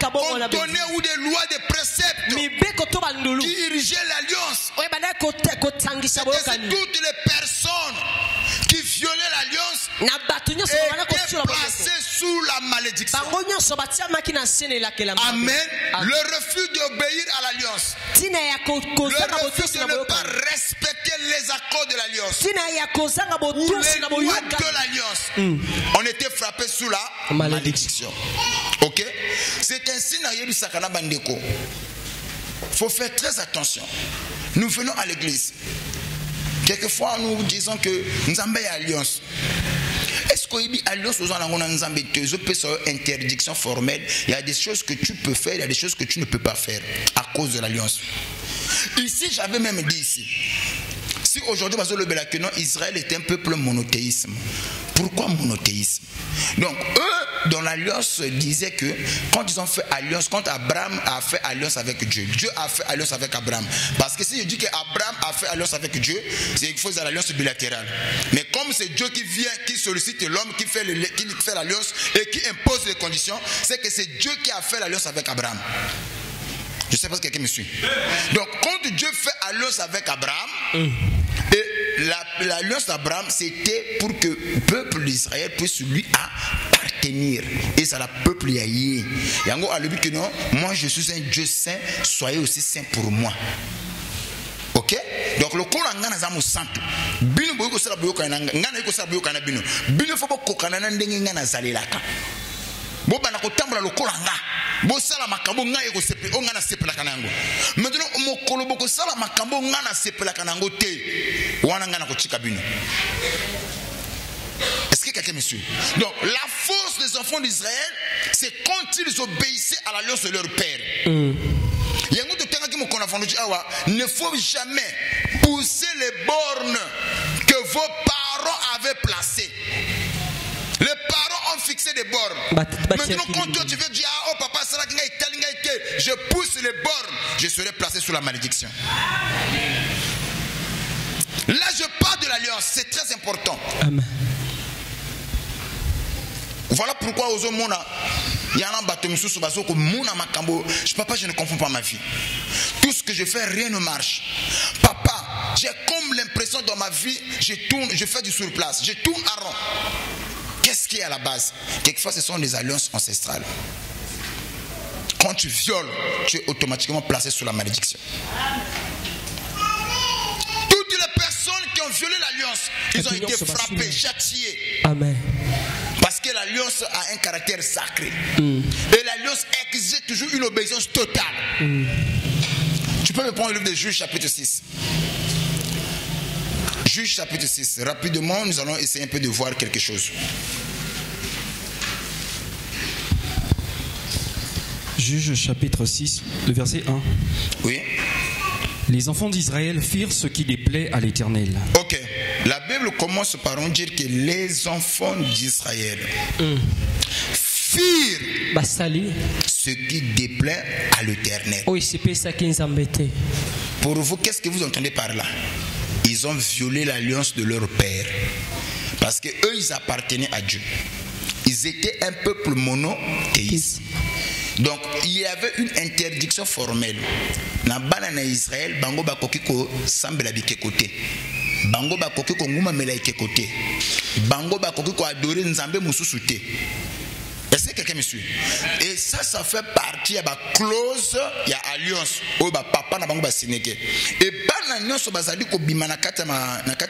qu'on donnait ou des lois, des préceptes qui dirigeaient l'alliance. C'est toutes les personnes qui violaient l'alliance étaient placées sous la malédiction. Amen. Le refus d'obéir à l'alliance, le refus de ne pas respecter les accords de l'alliance, ou les lois de l'alliance, on était frappé sous la malédiction. Ok? C'est ainsi dans Yebi Sakana Bandeko. Il faut faire très attention. Nous venons à l'église. Quelquefois, nous disons que nous avons une alliance. Est-ce qu'il y a une alliance aux gens qui interdiction formelle? Il y a des choses que tu peux faire, il y a des choses que tu ne peux pas faire à cause de l'alliance. Ici, j'avais même dit ici. Si aujourd'hui, Israël est un peuple monothéisme. Pourquoi monothéisme? Donc, eux, dans l'alliance, disaient que quand ils ont fait alliance, quand Abraham a fait alliance avec Dieu, Dieu a fait alliance avec Abraham. Parce que si je dis qu'Abraham a fait alliance avec Dieu, c'est qu'il faut une alliance bilatérale. Mais comme c'est Dieu qui vient, qui sollicite l'homme, qui fait l'alliance et qui impose les conditions, c'est que c'est Dieu qui a fait l'alliance avec Abraham. Je ne sais pas si quelqu'un me suit. Donc, quand Dieu fait alliance avec Abraham, et l'alliance d'Abraham, c'était pour que le peuple d'Israël puisse lui appartenir. Et c'est le peuple Yahé. Yango a le but que non, moi je suis un Dieu saint, soyez aussi saint pour moi. Ok? Donc le Coran ngana zamu santo. Bino boyko sala boyko ngana yiko sala boyko na bino. Bino fo ko kanana ndenge ngana zalelaka. Bo bana ko tambola le Coran nga. Bo sala makambo nga yiko sepe o ngana sepela kanango. Maintenant mokolo boko sala makambo ngana sepela kanango te. Wana ngana ko chika bino. Est-ce que quelqu'un me suit? Donc la force des enfants d'Israël, c'est quand ils obéissaient à l'alliance de leur père. Ne faut jamais pousser les bornes que vos parents avaient placées. Les parents ont fixé des bornes. Maintenant, quand toi tu veux dire, ah, oh papa, je pousse les bornes, je serai placé sous la malédiction. Là, je parle de l'alliance, c'est très important. Amen. Voilà pourquoi aux hommes, il y a un bateau, je ne confonds pas ma vie. Tout ce que je fais, rien ne marche. Papa, j'ai comme l'impression dans ma vie, je tourne, je fais du surplace, je tourne à rond. Qu'est-ce qui est à la base? Quelquefois, ce sont des alliances ancestrales. Quand tu violes, tu es automatiquement placé sous la malédiction. Toutes les personnes qui ont violé l'alliance, ils ont été frappés, châtiés. Amen. Parce que l'alliance a un caractère sacré. Et l'alliance exige toujours une obéissance totale. Tu peux me prendre le livre de Juges chapitre 6. Juges chapitre 6. Rapidement, nous allons essayer un peu de voir quelque chose. Juges chapitre 6, le verset 1. Oui. Les enfants d'Israël firent ce qui déplaît à l'Éternel. Ok. La Bible commence par dire que les enfants d'Israël firent ce qui déplaît à l'Éternel. Pour vous, qu'est-ce que vous entendez par là? Ils ont violé l'alliance de leur père. Parce que eux, ils appartenaient à Dieu. Ils étaient un peuple monothéiste. Donc, il y avait une interdiction formelle. Na banana Israël, bango bakoki ko sambela bikekote. Bango bakoki ko nguma mela ikekote. Bango bakoki ko adorer nzambe mususu te. Est-ce que quelqu'un me suit? Et ça fait partie de la clause, il y a alliance. Oh, bah, papa na bango ba sineke. Et bana nyonso bazali ko bima na kata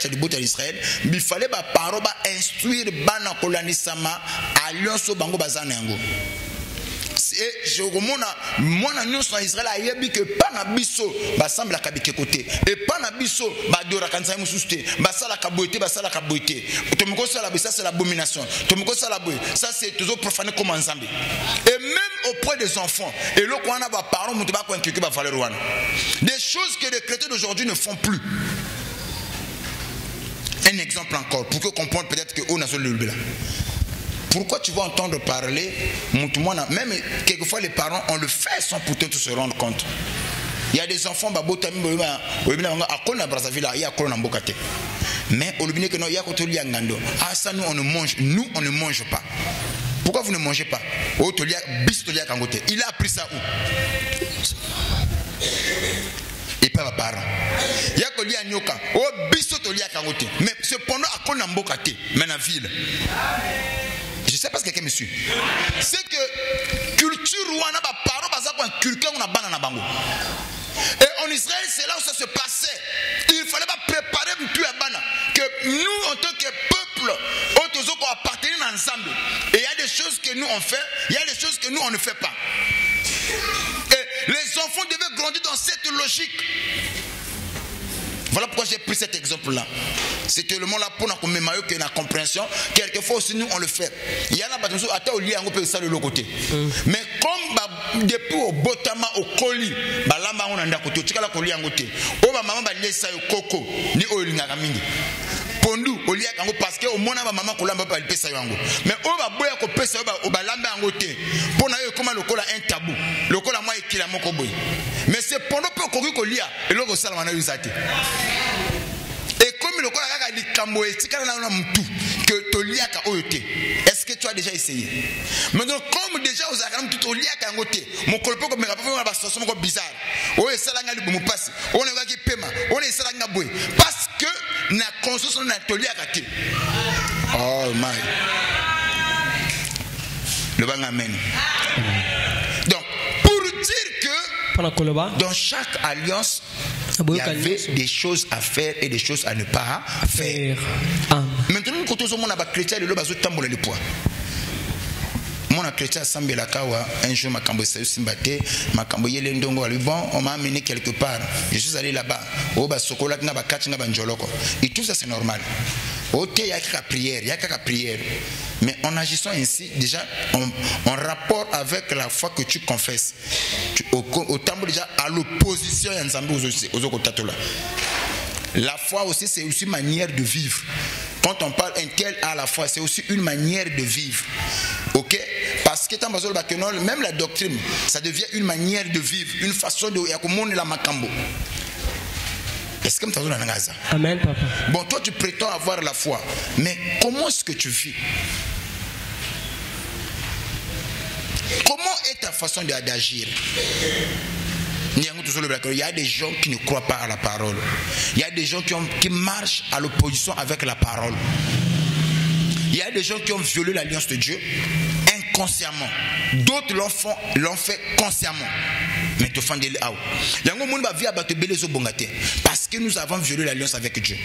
di bota d'Israël, il fallait ba paro ba instruire bana kolanisama alliance bango bazana yango. Et je remonte moi en Israël a yebi que panabiso ba sambla kabike côté et panabiso ba dora kanza mususte ba sala kaboité to miko sala ça c'est l'abomination to miko sala boy ça c'est toujours profané comme nzambe. Et même auprès des enfants et le ko na ba parents mutu ba ko inculquer ba valeur wana des choses que les chrétiens d'aujourd'hui ne font plus. Un exemple encore pour que comprendre peut-être que on a sur le là. Pourquoi tu vas entendre parler, même quelquefois les parents, on le fait sans pourtant se rendre compte. Il y a des enfants, mais ça nous on ne mange, pas. Pourquoi vous ne mangez pas? Il a appris ça où? Et pas mes parents. Mais cependant, mais la ville. Je ne sais pas si quelqu'un me suit. C'est que culture wana ba paro baza ko inculquer on a bana na bango. Et en Israël, c'est là où ça se passait. Il fallait pas préparer tout à bana que nous en tant que peuple, autozo ko appartenir ensemble. Et il y a des choses que nous on fait, il y a des choses que nous on ne fait pas. Et les enfants devaient grandir dans cette logique. Voilà pourquoi j'ai pris cet exemple-là. C'était le mot là pour que la compréhension. Quelquefois aussi nous on le fait. Il y en a pas de choses à au lit on peut ça de l'autre côté. Mais comme depuis au botama au colis, balamba on anda côté, tu kala colis en côté. O ba maman ba laisser au coco ni o lingaka mingi. Pondu au lit kango parce que au mona ba maman kolamba ba pesa yango. Mais o ba boya ko pesa o ba lamba en côté. Pona yo comme le cola un tabou. Le cola moi ekila moko boy. Mais c'est pendant peu koki kolia et le ko sala na usate. Et comme le cola kaka likambo etika na mtu que toliaka oyote. Est-ce que tu as déjà essayé? Maintenant comme déjà aux akam tout toliaka ngote, mon kolpo ko me rappo na ba soso moko bizarre. O esala nga libumu passe. On nga ki pema, on esala nga boy parce que na conscience na toliaka te. Oh my. Le bang amen. Donc pour dire que dans chaque alliance il y avait des choses à faire et des choses à ne pas faire. Maintenant, quand on a chrétien, le bazo tambola le poids. Mon chrétien sambela kawa un jour ma cambo simbate ma cambo yele ndongo bon on m'a amené quelque part. Je suis allé là-bas. Oh ba sokola na ba kati na ba njoloko. Et tout ça c'est normal. Ok, il y a qu'à prière. Mais en agissant ainsi, déjà, en rapport avec la foi que tu confesses, au temps déjà à l'opposition, la foi aussi, c'est aussi une manière de vivre. Quand on parle un tel à la foi, c'est aussi une manière de vivre. Ok? Parce que même la doctrine, ça devient une manière de vivre, une façon de la macambo. Est-ce que tu as Amen, papa. Bon, toi tu prétends avoir la foi, mais comment est-ce que tu vis? Comment est ta façon d'agir? Il y a des gens qui ne croient pas à la parole. Il y a des gens qui marchent à l'opposition avec la parole. Il y a des gens qui ont violé l'alliance de Dieu inconsciemment. D'autres l'ont fait consciemment. Mais tu fais des parce que nous avons violé l'alliance avec Dieu.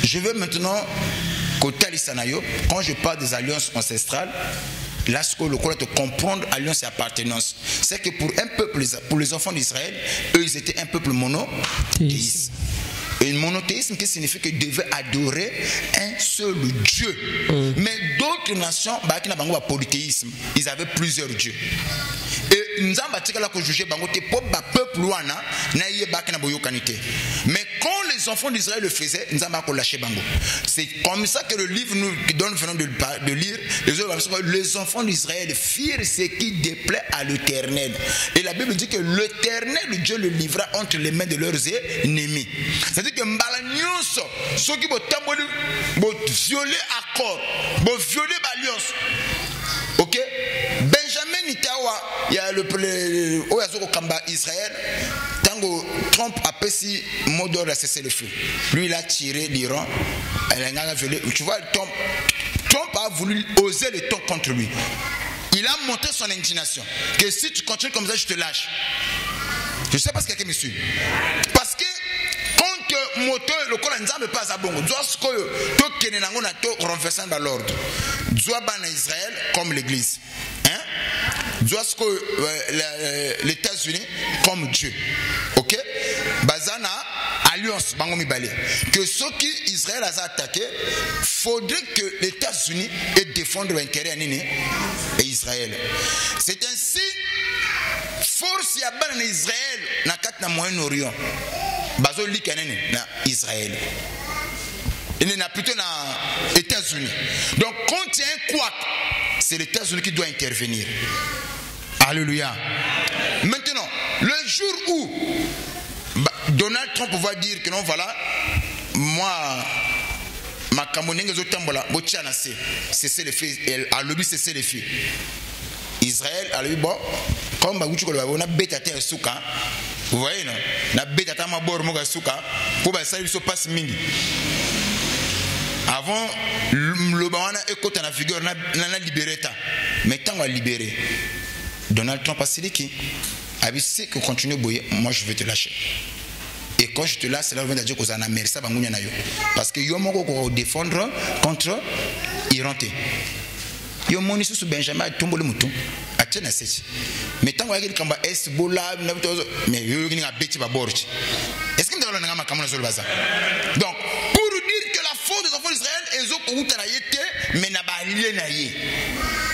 Je veux maintenant quand je parle des alliances ancestrales, là, ce que le Coran te comprendre alliance et appartenance, c'est que pour un peuple, pour les enfants d'Israël, eux, ils étaient un peuple monothéiste. Et le monothéisme qui signifie qu'ils devaient adorer un seul Dieu. Mais d'autres nations, polythéisme, ils avaient plusieurs dieux. Et nous avons jugé peuple. Mais quand les enfants d'Israël le faisaient, nous avons lâché Bango. C'est comme ça que le livre nous donne venant de lire. Les enfants d'Israël firent ce qui déplaît à l'Éternel. Et la Bible dit que l'Éternel, Dieu, le livra entre les mains de leurs ennemis. C'est-à-dire que ceux qui vont violer accord, vont violer l'alliance. Ok? Benjamin Nitawa, il y a le Israël. Tango Trump a passé mot d'ordre à cesser le feu. Lui, il a tiré l'Iran. Tu vois, Trump a voulu oser le ton contre lui. Il a montré son indignation. Que si tu continues comme ça, je te lâche. Je ne sais pas ce qu'il y a qui me suit. Parce que quand moteur, le corps ne pas à bon, renversant dans l'ordre. Israël comme l'église. Les États-Unis comme Dieu. Ok? Bazana, alliance, que ceux qui Israël a attaqué, faudrait que les États-Unis aient défendre l'intérêt d'Israël. C'est ainsi, force y a en Israël, dans le Moyen-Orient. Bazo lik na Israël. Il n'est plutôt dans les États-Unis. Donc quand il y a un couac, c'est les États-Unis qui doivent intervenir. Alléluia. Maintenant, le jour où Donald Trump va dire que non, voilà, moi, ma camonenge zotambola, botiana c'est les filles, à l'objet c'est les filles. Israël, à l'objet, bon, comme on a bêta terre souka. Vous voyez, non? Na bête à ma bord moga souka pour ça il se passe mini. Avant le bawana écoute na figure na libéré ta. Mais tant on va libérer. Donald Trump a dit qui a dit si que continue boyer, moi je vais te lâcher. Et quand je te lâche, c'est là où on va dire que ça n'a merci pas bangunya na yo. Parce que yo moko ko défendre contre Iran té. Yo moni sous Benjamin tombe le mouton. Mais tant que tu as Hezbollah, mais il y a bêti baborch. Est-ce que tu as un camon sur le bazar? Donc, pour dire que la faute des enfants d'Israël est au coup de mais n'a pas lié.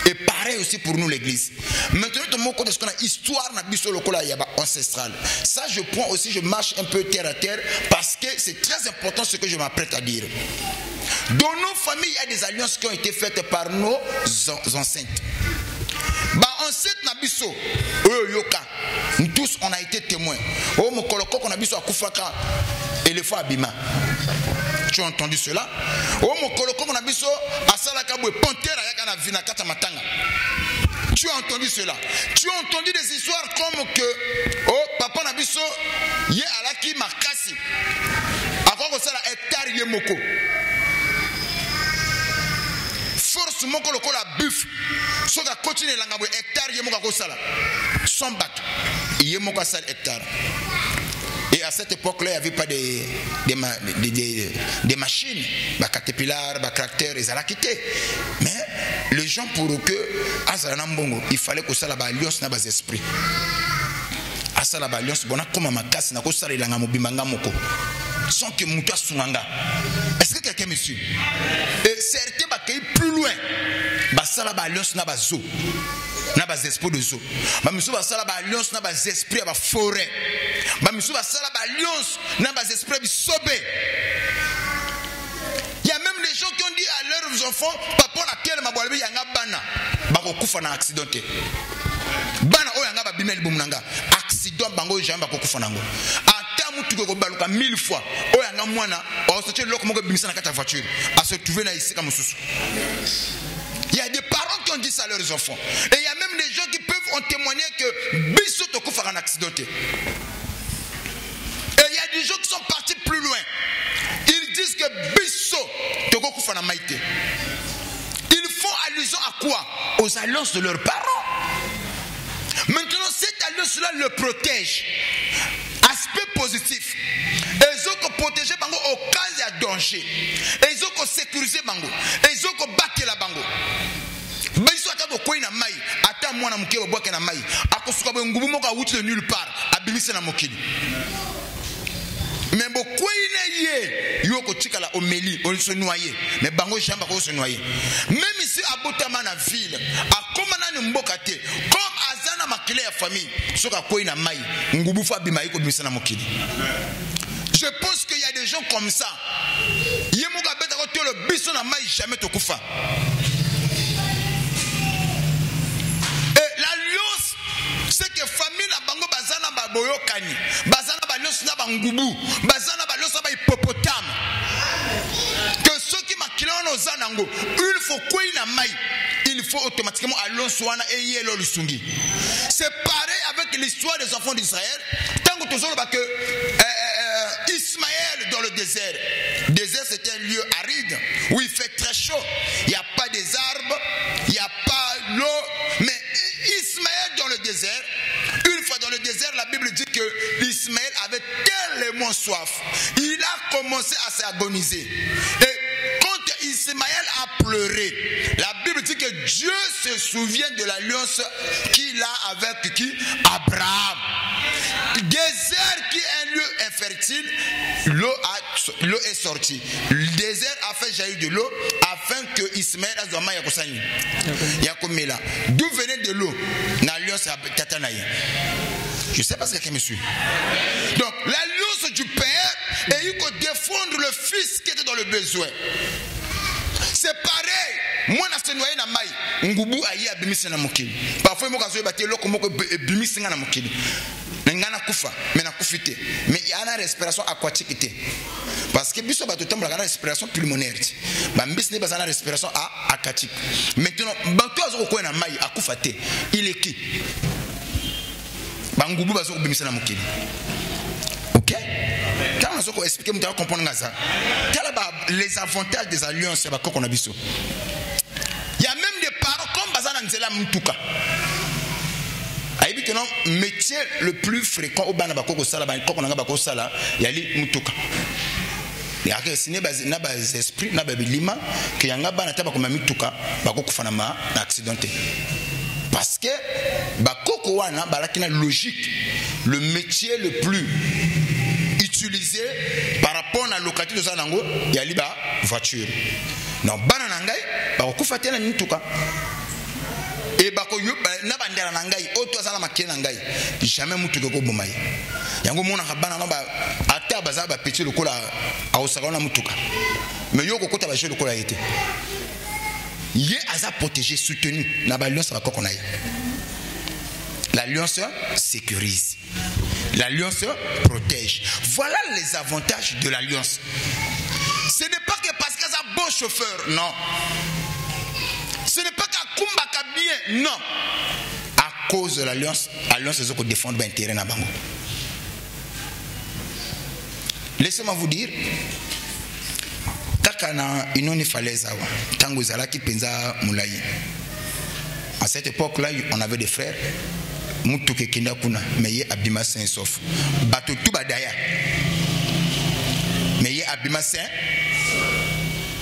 Et pareil aussi pour nous l'église. Maintenant, tout le monde connaît ce qu'on a histoire n'a pas sur le col ancestral. Ça, je prends aussi, je marche un peu terre à terre parce que c'est très important ce que je m'apprête à dire. Dans nos familles, il y a des alliances qui ont été faites par nos enceintes. Ancêtre Nabiso, Yoka, nous tous on a été témoins. Oh mon colloque on a biso à Koufaka et le fois Abima. Tu as entendu cela? Oh mon colloque on a biso à Salakabou et Pantera Yakana Vina Katamatanga. Tu as entendu cela? Tu as entendu des histoires comme que oh papa Nabiso yé alaki makasi. Avant que ça la hectare yemoko. Force mon colloque la buff. Si on continue à hectare, il y a 100 bateaux. Il y a 100 hectares. Et à cette époque-là, il n'y avait pas des machines. Des caterpillars, des tracteurs, ils allaient quitter. Mais les gens, pour que, il fallait que ça ait l'alliance dans les esprits. Ça ait l'alliance, comme ma casse, il faut que ça sans que Mouta Sunanga. Est-ce que quelqu'un me suit? Et certains vont plus loin. Ça la alliance na bazo. Na bas espoir de zo. Ba miso ba sala ba alliance na bas esprit ba forêt. Ba miso ba sala ba alliance na bas esprit bi sobé. Il y a même des gens qui ont dit à leurs enfants papa na quel maboalbe yanga bana ba ko kufa na accidenté. Bana o yanga ba bimeli bumunanga accident toi bango jamba ko kufanango ata mutu ko baluka 1000 fois oyanga mwana o sortir loko moko bimisa na kata voiture à se trouver na ici comme susu. Il y a des parents qui ont dit ça à leurs enfants et il y a même des gens qui peuvent en témoigner que biso to kufa un accidenté. Et il y a des gens qui sont partis plus loin. Ils disent que biso to kufa na maïté. Ils font allusion à quoi? Aux alliances de leurs parents. Maintenant, cette alliance-là le protège. Aspect positif. Ils ont protégé bango au cas de danger. Ils ont sécurisé bango. Ils ont battu la bango. Ils ont attaqué na mai. Ata mwana muke wa boke na mai. Akosuka bo ngubu moko awuti de nulle part. Abimise na mokili. Mais beaucoup y yoko chikala omeli on se noyer mais bango jamba ko se noyer même ici à Botamana ville à komana ni mboka te comme azana makile ya famille soka ko na mai ngubu fa bima iko bimisa na mokili. Je pense qu'il y a des gens comme ça yemuka beta ko tolo biso na mai jamais to kufa. Et l'alliance c'est que famille na bango bazana ba boyokani bazana ba losi na bangubu bazana ba losi ba hippopotame que ceux qui makilana ozanango il faut quoi na mai il faut automatiquement alonso wana eyelo lusungi. C'est pareil avec l'histoire des enfants d'Israël tant que toujours ba que Ismaël dans le désert. Le désert c'était un lieu aride où il fait très chaud, il n'y a pas des arbres, il n'y a pas l'eau, mais Ismaël dans le désert, une fois dans le désert, la Bible dit que Ismaël avait tellement soif. Il a commencé à s'agoniser. Et quand Ismaël a pleuré, la Bible dit que Dieu se souvient de l'alliance qu'il a avec qui? Abraham. Désert qui est un lieu infertile, l'eau est sortie. Le désert a fait jaillir de l'eau afin que Ismaël azoma yakosani yakomela. D'où venait de l'eau? L'alliance tatanaye. Je sais pas ce que je me suis. Donc l'alliance du père et il faut défendre le fils qui était dans le besoin. C'est pareil. Moi na se noyer na mai ngubu ayi abimisi na mokili. Parfois mo kazo bate loko moko bimisi na mokili. Ngana kufa mais na kufite mais il y a une respiration aquatique parce que biso ba to tambla na respiration pulmonaire ba mbisi ne ba na respiration aquatique. Maintenant bato azo ko na mai akufa te il est qui bangubu bazo bimisa na mokili. OK? Quand on a expliqué, on va comprendre ça. Les avantages des alliances, il y a même des parents comme Bazana Nzela Mtuka. Aïbi que non, métier le plus fréquent au Bana Bako Sala, Bako Sala, il y a les Mtuka. Il y a des esprits, des lima, qui y a un Bana Tabako Mtuka, Bako Fanama, accidenté. Parce que Bako Kowana, Balakina logique, le métier le plus utilisé par rapport à la localité de Zanango, il y a liba voiture. Non, bananangai, bako fatela nituka. Et bako yo na bandera nangai, oto azala makena ngai. Jamais mutu ko bomai. Yango mona kabana no ba ata baza ba petit lokola a osakona mutuka. Mais yo ko kota ba jeu lokola été. Yé aza protégé, soutenu na ba alliance ba kokonaï. L'alliance sécurise. L'alliance protège. Voilà les avantages de l'alliance. Ce n'est pas que parce qu'il y a un bon chauffeur, non. Ce n'est pas qu'à Kumbaka bien, non. À cause de l'alliance, l'alliance c'est ce qu'on défend l'intérêt na bango. Laissez-moi vous dire, kakana inoni falaise awa, tango zalaki penza moulaye. À cette époque-là, on avait des frères. Mutuke kenda kuna meye abima saint sauf bato tout badaya meye abima saint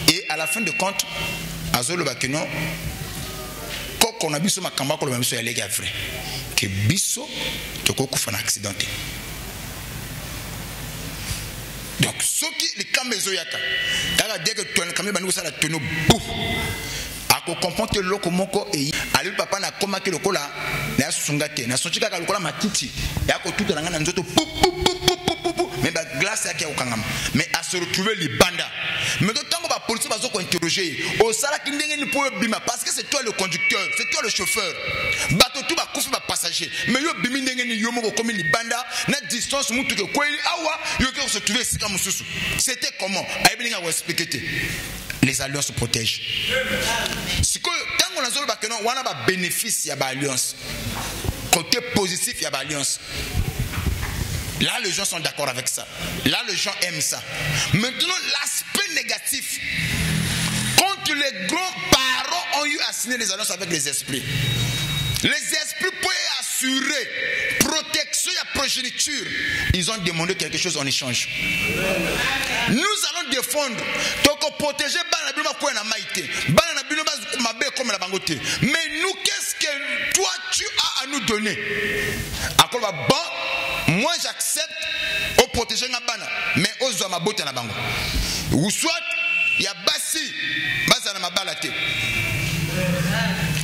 et à la fin de compte azolo bakeno koko na biso makamba ko biso ya lega vrai que biso to ko kufa na accidenté. Donc ce qui les kambezo yaka kala dès que tu kambe banu sala tono bouf ako comprendre que loko moko e ali papa na koma ke lokola na sungate na sonchika ka lokola matiti ya ko tout na ngana nzoto mais ba glace ya ko kangama mais à se retrouver les banda mais de tango ba police bazo ko interroger au sala ki ndenge ni pour bima parce que c'est toi le conducteur, c'est toi le chauffeur bato tout ba kufa ba passager mais yo bimi ndenge ni yomo comme libanda na distance mutu ke kweli awa yoke se trouver sika mususu. C'était comment? Aïblinga va expliquer. Les alliances se protègent. Si tant qu'on a zolo bakeno wana ba bénéfice ya ba alliance. Côté positif il y a ba alliance. Là les gens sont d'accord avec ça. Là les gens aiment ça. Maintenant l'aspect négatif. Quand les grands-parents ont eu à signer les alliances avec les esprits. Les esprits pouvaient assurer protection et progéniture. Ils ont demandé quelque chose en échange. Nous allons défendre. Donc protéger mais nous, qu'est-ce que toi tu as à nous donner? Bon, moi j'accepte au protéger Nabana, mais aux hommes à botter na bango. Ou soit il y a Bassi, Bazana Mabalate.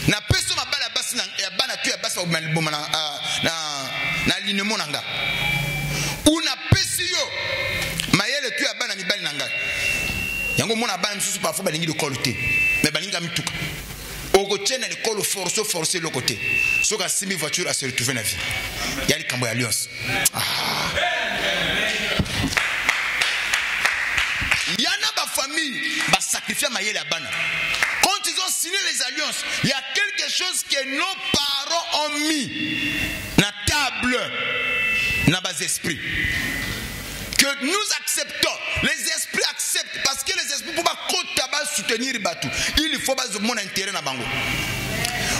Na peso mabala basi na ya bana tu ya basi bomana na alignement nanga. Una pesi yo mayele tu ya bana mibali nanga. Yango mona bana misusu parfois balingi de kolote. Mais balinga mituka. Oko tena le kolo forcer le côté. Soka simi voiture à se retrouver na vie. Ya li kambo ya alliance. Yana ba famille ba sacrifier mayele ya bana. Quand ils ont signé les alliances, il y a quelque chose que nos parents ont mis na table, na bas esprits. Que nous acceptons, les esprits acceptent, parce que les esprits peuvent soutenir Batou. Il faut pas mon intérêt na bango.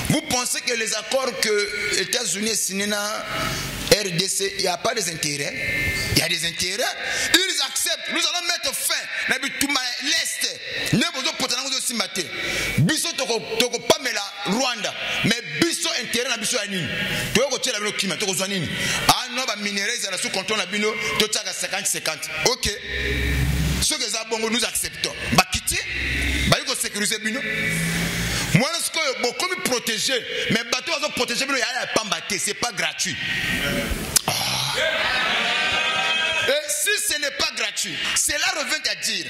Vous pensez que les accords que les États-Unis signent na RDC, il n'y a pas des intérêts? Il y a des intérêts. Ils acceptent. Nous allons mettre fin. L'Est. Nous allons potentiellement aussi mater. Biso toko pas mais la Rwanda. Mais biso intérêt na biso anini. Toko tela bino kima toko zwanini. Ah non ba minerais ça sous contrôle na bino to tchaka 50-50. OK. Ce que ça bongo nous acceptons. Ba kiti. Ba yiko sécuriser bino. Moi, ce que bon, comme protéger, mais bateau va protéger, mais il y a pas battre, c'est pas gratuit. Et si ce n'est pas gratuit, cela revient à dire.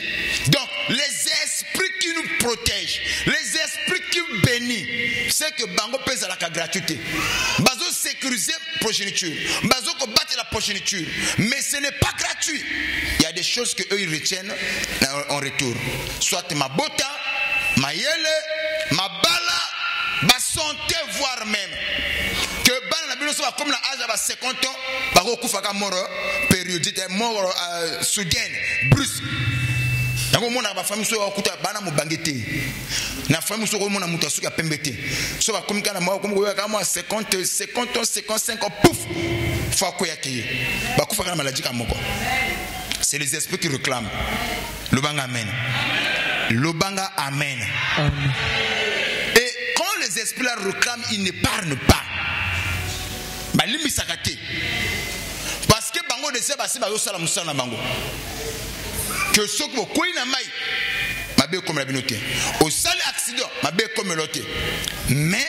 Donc, les esprits qui nous protègent, les esprits qui nous bénissent, c'est que Bango pèse à la gratuité. Bazo sécuriser la progéniture, Bazo combattre la progéniture, mais ce n'est pas gratuit. Il y a des choses que eux ils retiennent en retour. Soit ma bota, ma yele, ma bala, ma santé, voire même que bala na bino soit comme la âge à 50 ans, par coup faka mort périodique, mort soudaine, brusque. Yango mona ba famille so okuta bana mo bangete. Na famille so ko mona muta so ka pembete. So ba comme kana mo comme ko ka mo 50 ans, 55 ans, pouf. Fa ko yake. Ba ku faka maladie ka moko. C'est les esprits qui réclament. Lobanga amen. Lobanga amen. Amen. Et quand les esprits la réclament, ils n'épargnent pas. Balimi sakate. Parce que bango de seba si ba yo sala musana bango. Que ce que ko ina mai mabe comme la binote. Au sale accident mabe comme l'autre. Mais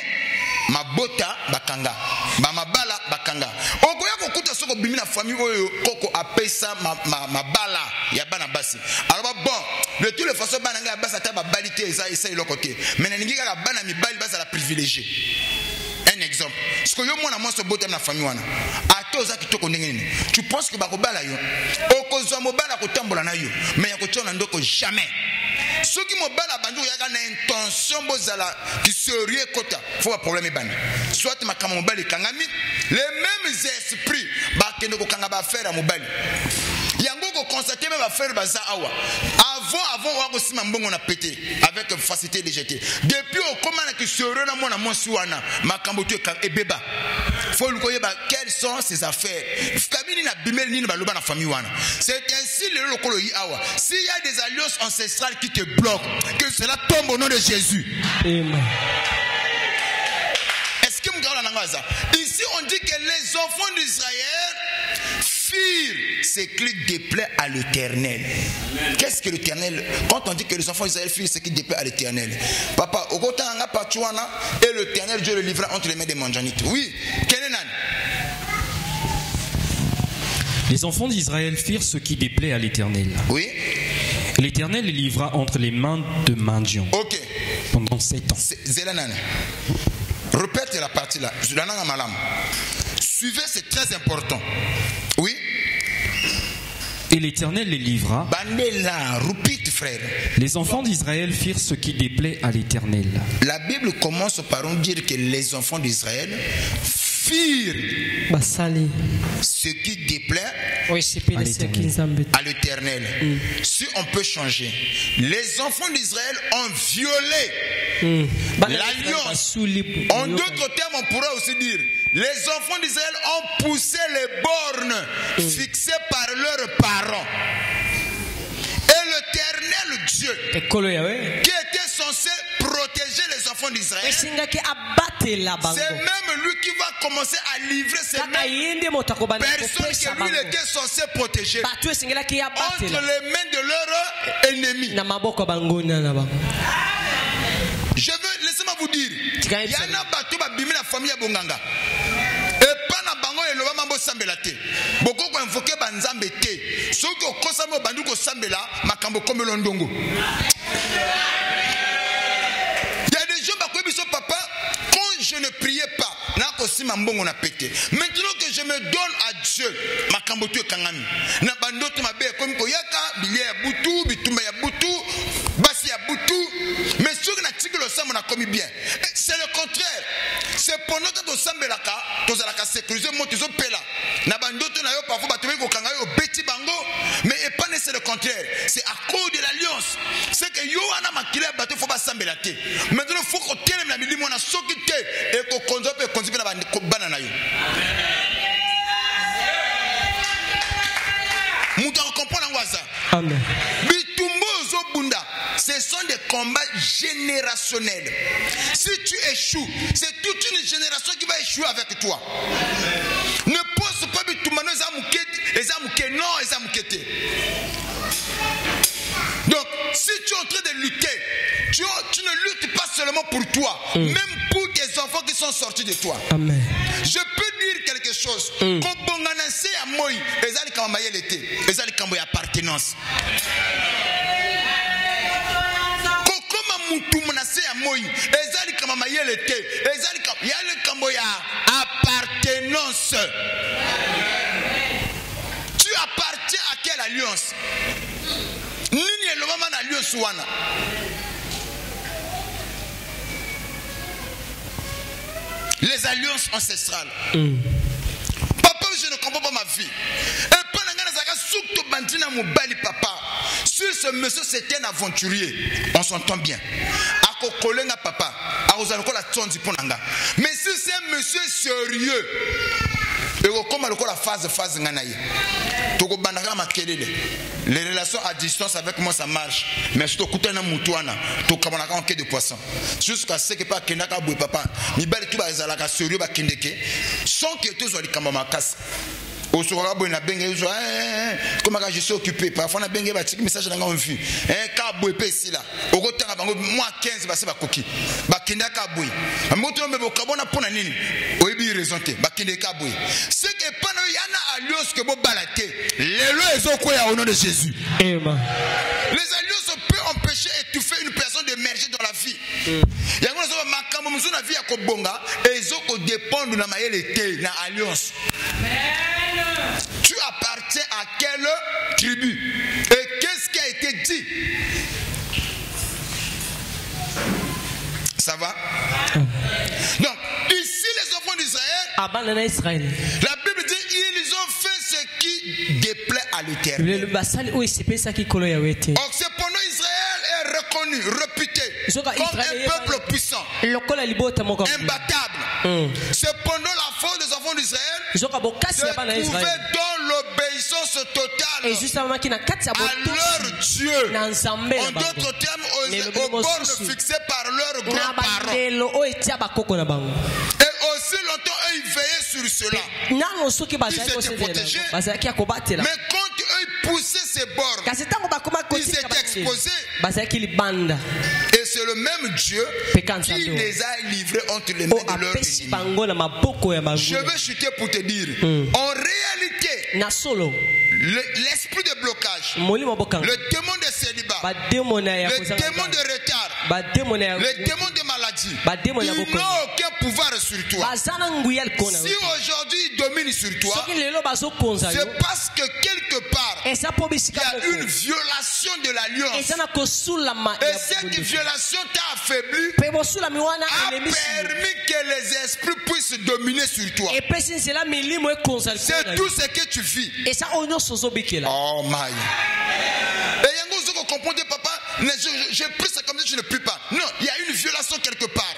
ma bota bakanga, ba mabala bakanga. Ogoya ko kuta soko bimi na famille oyo koko apesa ma bala ya bana basi. Alors bon, de toutes les façons bananga basa ta ba balité ça il côté. Mais na ningi ka bana mi bali basa la privilégié. Un exemple. Ce que yo mona mo so bota na famille wana. Atoza kitoko ndengene. Tu penses que ba ko bala yo. Okozwa mo bala ko tambola na yo. Mais ya ko tona ndoko jamais. Ceux qui m'ont bala bandu yaka na intention bozala qui serait kota faut pas problème ban soit ma kama mobali kangami les mêmes esprits ba kende ko kanga ba faire mobali yango ko constater même ba faire baza awa avant wa ko sima mbongo na pété avec facilité de jeter depuis au comment qui serait na mona monsi wana makambo to e beba faut le koyeba quelles sont ses affaires kamini na bimel ni ba loba na famille wana c'est ainsi le lokolo yi awa s'il y a des alliances ancestrales qui te bloquent que cela tombe au nom de Jésus. Amen. Est-ce que ici on dit que les enfants d'Israël firent ce qui déplaît à l'Éternel. Qu'est-ce que l'Éternel? Quand on dit que les enfants d'Israël firent ce qui déplaît à l'Éternel, papa, au côté et l'Éternel Dieu le livra entre les mains des Manjanites. Oui, les enfants d'Israël firent ce qui déplaît à l'Éternel. Oui. L'Éternel les livra entre les mains de Madian. Ok. Pendant 7 ans. Zélanan. Répète la partie là. Suivez, c'est très important. Oui. Et l'Éternel les livra. Frère. Les enfants d'Israël firent ce qui déplaît à l'Éternel. La Bible commence par dire que les enfants d'Israël firent ce qui déplaît à l'Éternel. Si on peut changer, les enfants d'Israël ont violé l'alliance. En d'autres termes, on pourrait aussi dire, les enfants d'Israël ont poussé les bornes fixées par leurs parents. L'éternel Dieu qui était censé protéger les enfants d'Israël, c'est même lui qui va commencer à livrer ces mêmes personnes que lui était censé protéger entre les mains de leurs ennemis. Je veux, laissez-moi vous dire, il y en a battu la famille à Bonganga. Il y a des gens qui disent papa, quand je ne priais pas, maintenant que je me donne à Dieu, mais c'est le contraire. C'est pendant que tu sambelaka, tu as sécurisé mon tiso pela. Mais c'est le contraire. C'est à cause de l'alliance. C'est que Yohana Makila bateau faut pas sambelate. Maintenant faut qu'on tienne la midi mon asokite et qu'on conduise la banana. Amen. Ce sont des combats générationnels. Si tu échoues, c'est toute une génération qui va échouer avec toi. Ne pense pas que tout le monde les amouqués, non, les amouqués. Donc, si tu es en train de lutter, tu ne luttes pas seulement pour toi, même pour tes enfants qui sont sortis de toi. Amen. Je peux dire quelque chose. Quand on a lancé à moi, les gens qui ont l'été, les gens qui ont appartenance. Appartenance. Tu appartiens à quelle alliance? Les alliances ancestrales. Papa, je ne comprends pas ma vie. Papa, si ce monsieur c'était un aventurier, on s'entend bien. Papa, mais si c'est un monsieur sérieux, les relations à distance avec moi ça marche, mais je te de poisson jusqu'à ce que pas papa ni belle tout sérieux sans que tu sois au soir, comment je suis occupé, parfois on a bien un message dans la vue. Kaboué ici là. Au côté moi 15 c'est ba coquille. Ba kinda kaboué. Amoto me bokabona pona nini. Oyebi raisonté. Ba kinda kaboué. C'est que pendant yana alliance que bo balaté. Les lois ils ont quoi au nom de Jésus. Amen. Les alliances peuvent empêcher étouffer une personne d'émerger dans la vie. Il y a makambo muzuna vie ya kobonga et ils ont dépendre na mayele na alliance. Tu appartiens à quelle tribu? Et qu'est-ce qui a été dit? Ça va? Donc, ici les enfants d'Israël, la Bible dit ils ont fait ce qui déplaît à l'Éternel. Or, cependant Israël est reconnu, réputé comme un peuple puissant, imbattable. Cependant la force des enfants d'Israël se trouvait dans l'obéissance totale à leur Dieu. En d'autres termes, aux bornes fixées par leurs grands-parents. Et aussi longtemps, eux, ils veillaient sur cela. Ils étaient protégés. Mais quand eux poussaient ces bornes, ils étaient exposés. Et c'est le même Dieu qui les a livrés entre les mains de leurs ennemis. Je vais chuter pour te dire, en réalité, l'esprit de blocage, le démon de célibat, le démon de retard, le démon de maladie, ils n'ont aucun pouvoir sur toi, si aujourd'hui ils dominent sur toi, c'est parce que quelque part il y a une violation de l'alliance. Et cette violation t'a affaibli, a permis que les esprits puissent dominer sur toi. C'est tout ce que tu vis. Oh my. Et vous comprenez, papa, j'ai pris ça comme ça, je ne puis pas. Non, il y a une violation quelque part.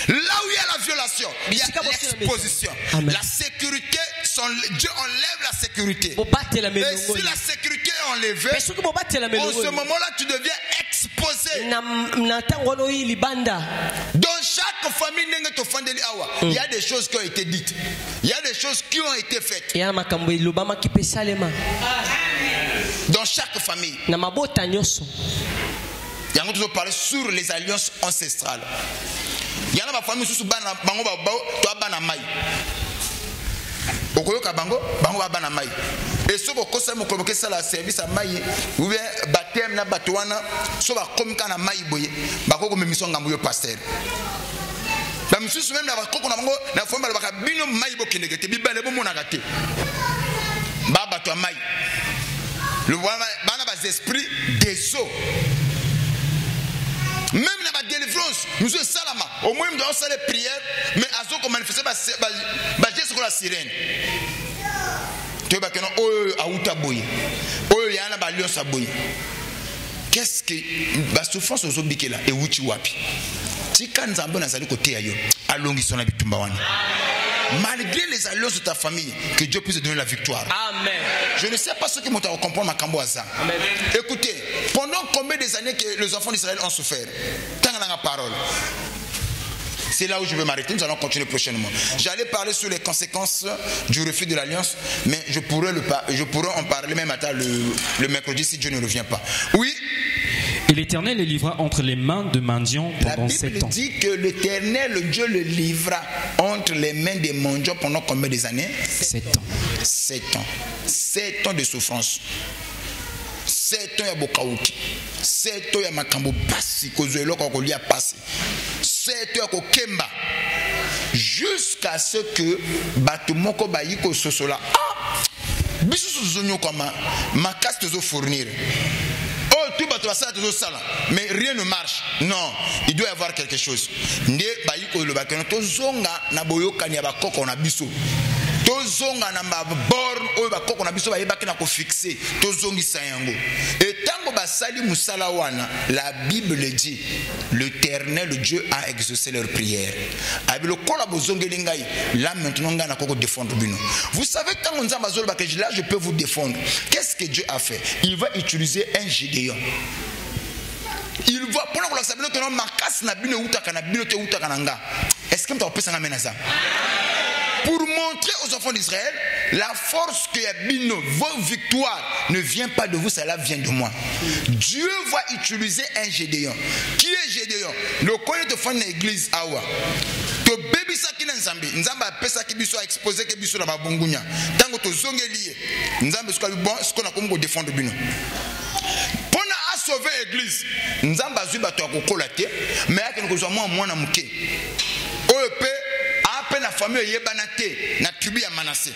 Là où il y a la violation, il y a l'exposition. La sécurité, Dieu enlève la sécurité. Et si la sécurité est enlevée, en ce moment-là, tu deviens exposé. Dans chaque famille, il y a des choses qui ont été dites. Il y a des choses qui ont été faites. Dans chaque famille. Il y a toujours parlé sur les alliances ancestrales. Il y a ma famille sous bango to bana mai. Okoyoka bango bana mai. Et so ko sa mo ko ke sala service a mai ou bien baptême na batwana so ba komika na mai boye ba ko memiso ngambo yo pasteur. Ba misusu même na ba ko na bango na fomba ba ka bino mai bo kinegete bibale bo mona gate. Ba batwa mai. Le bana ba esprits des eaux. Même dans la délivrance, nous sommes salama. Au moins, nous avons fait les prières, mais à ce qu'on manifeste, c'est la sirène. Tu vois que non, oh, aouta boy, oh, il y a un balion sa boy. Qu'est-ce que la souffrance aux obéis là et uchi wapi? Si quand nous avons un côté ailleurs, allons ils sont habitués. Malgré les alliances de ta famille, que Dieu puisse te donner la victoire. Amen. Je ne sais pas ce que moi t'as compris ma camboisa. Écoutez, pendant combien des années que les enfants d'Israël ont souffert? Tant dans la parole. C'est là où je vais m'arrêter. Nous allons continuer prochainement. J'allais parler sur les conséquences du refus de l'alliance, mais je pourrais en parler même matin le mercredi si Dieu ne revient pas. Oui. Et l'Éternel le livra entre les mains de mendiants pendant 7 ans. La Bible dit que l'Éternel, Dieu le livra entre les mains des mendiants pendant combien des années? 7 ans. 7 ans. 7 ans de souffrance. 7 ans ya bokauki. 7 ans ya makambo basi kozwelo ko lia passé. 7 ans ya kokemba. Jusqu'à ce que batumoko bayiko sosola. Ah! Bisu sozonyo kama makasi tozo fournir. Oh, tout va ça, mais rien ne marche. Non, il doit y avoir quelque chose. Ne bayiko le bakeno to zonga na boyoka ni abakoko na biso. To zonga na borne o bakoko na biso ba yebaki na ko fixer. To zongi sayango. Et tango basali musala wana, la Bible dit, l'Éternel Dieu a exaucé leurs prières. Avec le kola bozongeli ngai, là maintenant ngana koko défendre bino. Vous savez tango nzamba zolo bakeji là je peux vous défendre. Qu'est-ce que Dieu a fait? Il va utiliser un Gédéon. Il va pendant que la sabino que non makas na bino utaka na bino te utaka nanga. Est-ce que tu as pensé à menacer? Pour montrer aux enfants d'Israël la force que y a bino, vos victoires ne vient pas de vous, cela vient de moi. Dieu va utiliser un Gédéon. Qui est Gédéon? Le connaît de fond de l'église awa. To baby saki na nzambe, nzambe apesa ki biso exposer ke biso na babungunya. Tango to zongeli, nzambe ce qu'on a comme défendre bino. Sauver l'église. Nzamba zuba to akokola te, mais akene kozwa mwana muke. Oyo pe ape na famille yebanate na tribu ya Manassé.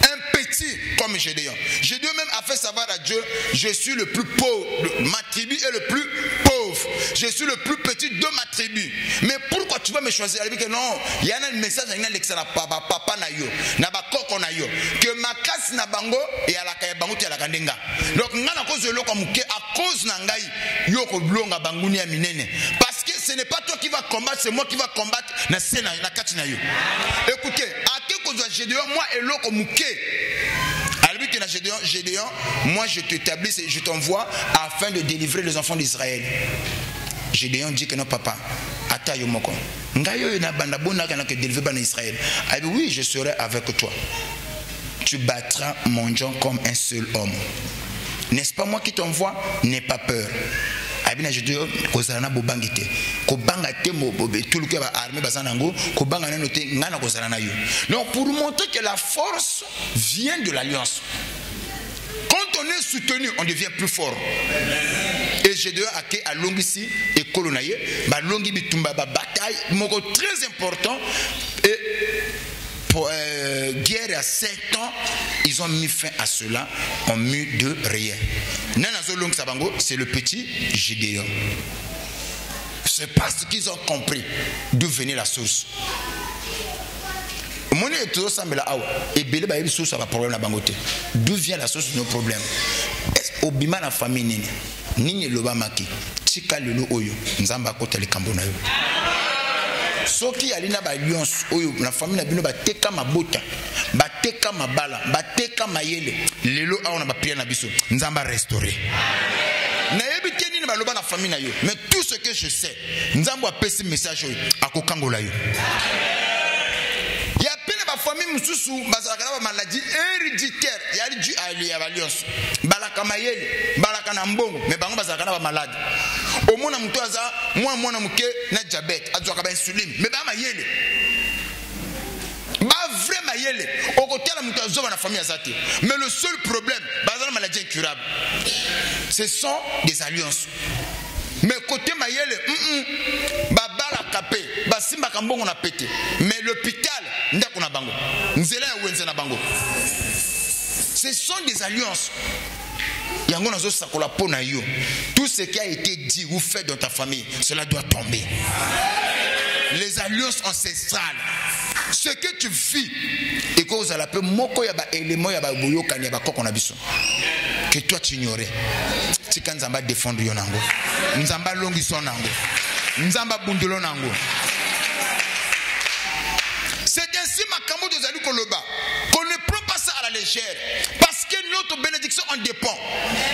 Un petit comme Gédéon. Gédéon même a fait savoir à Dieu, je suis le plus pauvre, ma tribu est le plus pauvre. Je suis le plus petit de ma tribu. Mais pourquoi tu vas me choisir? Elle dit que non, il y a un message à l'extérieur papa na yo, na ba koko na yo, que ma casse na bango et à la kaya bango ti à la kandenga. Donc ngana cause de loko muke à cause na ngai yo ko blonga banguni ya minene. Parce que ce n'est pas toi qui va combattre, c'est moi qui va combattre na sena na kati na yo. Écoutez, à quel cause de Gédéon, moi et loko muke. Alors que na Gédéon, moi je t'établis et je t'envoie afin de délivrer les enfants d'Israël. Gédéon dit que non papa, ata yo moko. Ngayo na banda bona kana que délivrer bana Israël. Ah oui, je serai avec toi. Tu battras mon Dieu comme un seul homme. N'est-ce pas moi qui t'envoie? N'aie pas peur. Abina Gédéon kozana bobangite. Ko banga te mo bobe tout le que ba armée bazanango, ko banga na noté ngana kozana na yo. Donc pour montrer que la force vient de l'alliance. Quand on est soutenu, on devient plus fort. Et Gédéon a longi ici et bikolo na ye balongi bitumba ba bataille moko très important et pour guerre à 7 ans ils ont mis fin à cela en mieux de rien. Nana Zolong Sabango c'est le petit Gédéon. C'est parce qu'ils ont compris d'où venait la source. Mon est toujours semble là et belé ba yebi source ba problème na bangote. D'où vient la source de nos problèmes? Obima na famille nini nini loba maki tika lelo oyo nzamba kota likambo na yo soki alina ba alliance oyo na famille na bino ba teka mabota ba teka mabala ba teka mayele lelo aona ba prière na biso nzamba restaurer na yebi teni na loba na famille na yo mais tout ce que je sais nzamba apesi message oyo akokangola yo ya pena ba famille mususu bazalaka na ba maladie héréditaire ya dû à l'alliance balaka mayele balaka na mbongo mais bango bazalaka na ba malade omona muto aza mwana muke na diabète azwaka ba insuline mais ba mayele ba vrai mayele okotela muto azoba na famille azate mais le seul problème bazana maladie incurable ce sont des alliances. Mais côté mayele babala kapé basimba kambongo na pété mais l'hôpital ndako na bango nzela ya wenze na bango. Ce sont des alliances. Yango nazo sakola pona yo. Tout ce qui a été dit ou fait dans ta famille, cela doit tomber. Les alliances ancestrales. Ce que tu vis et que vous allez appeler moko ya ba élément ya ba boyoka ya ba koko na biso. Que toi tu ignorais. Tika nzamba défendre yo nango. Nzamba longi son nango. Nzamba bundelo nango. C'est ainsi makambo de Zali Koloba qu'on ne prend pas ça à la légère parce que notre bénédiction en dépend.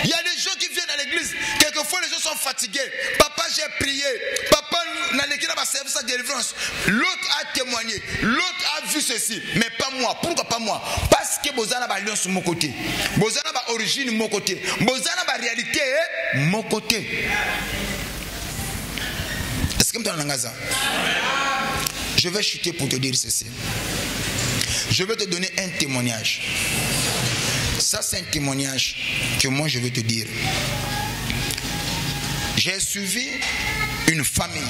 Il y a des gens qui viennent à l'église, quelquefois les gens sont fatigués. Papa, j'ai prié. Papa, n'a pas servi sa délivrance. L'autre a témoigné. L'autre a vu ceci. Mais pas moi. Pourquoi pas moi? Parce que Bozana va lien sur mon côté. Bozana va origine mon côté. Bozana va réalité mon côté. Est-ce que tu as un Je vais chuter pour te dire ceci. Je vais te donner un témoignage. Ça, c'est un témoignage que moi, je vais te dire. J'ai suivi une famille.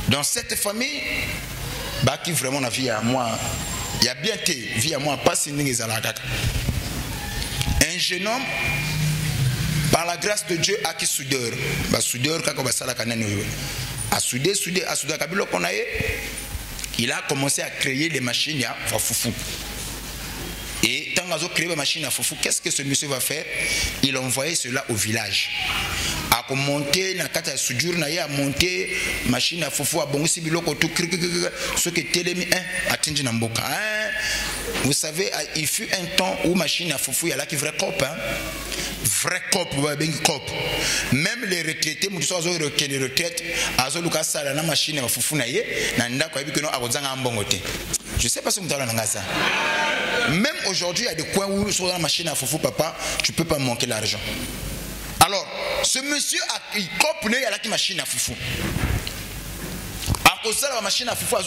Dans cette famille, bah, qui vraiment a vie à moi, il y a bien été vie à moi, pas si un jeune homme, par la grâce de Dieu, a qui soudeur. Bah, soudeur, quand on va la canne. À souder, il a commencé à créer les machines à foufou. Et tant qu'il a créé les machines à foufou, qu'est-ce que ce monsieur va faire? Il a envoyé cela au village. A monter na kata soudure na ya monter machine à foufou à bon si biloko tout ce que télémi atinji na mboka. Vous savez, il fut un temps où machine à foufou il y a là qui vrai cop vrai cop. Même les retraités mutu so zo les retraites azo luka sala na machine à foufou na ye na ndako yebi que no akozanga mbongo te. Je sais pas si vous avez la ngasa. Même aujourd'hui il y a des coins où sur la machine à foufou papa, tu peux pas manquer l'argent. Alors, ce monsieur a compris il y a la machine à foufou. À cause de la machine à foufou, et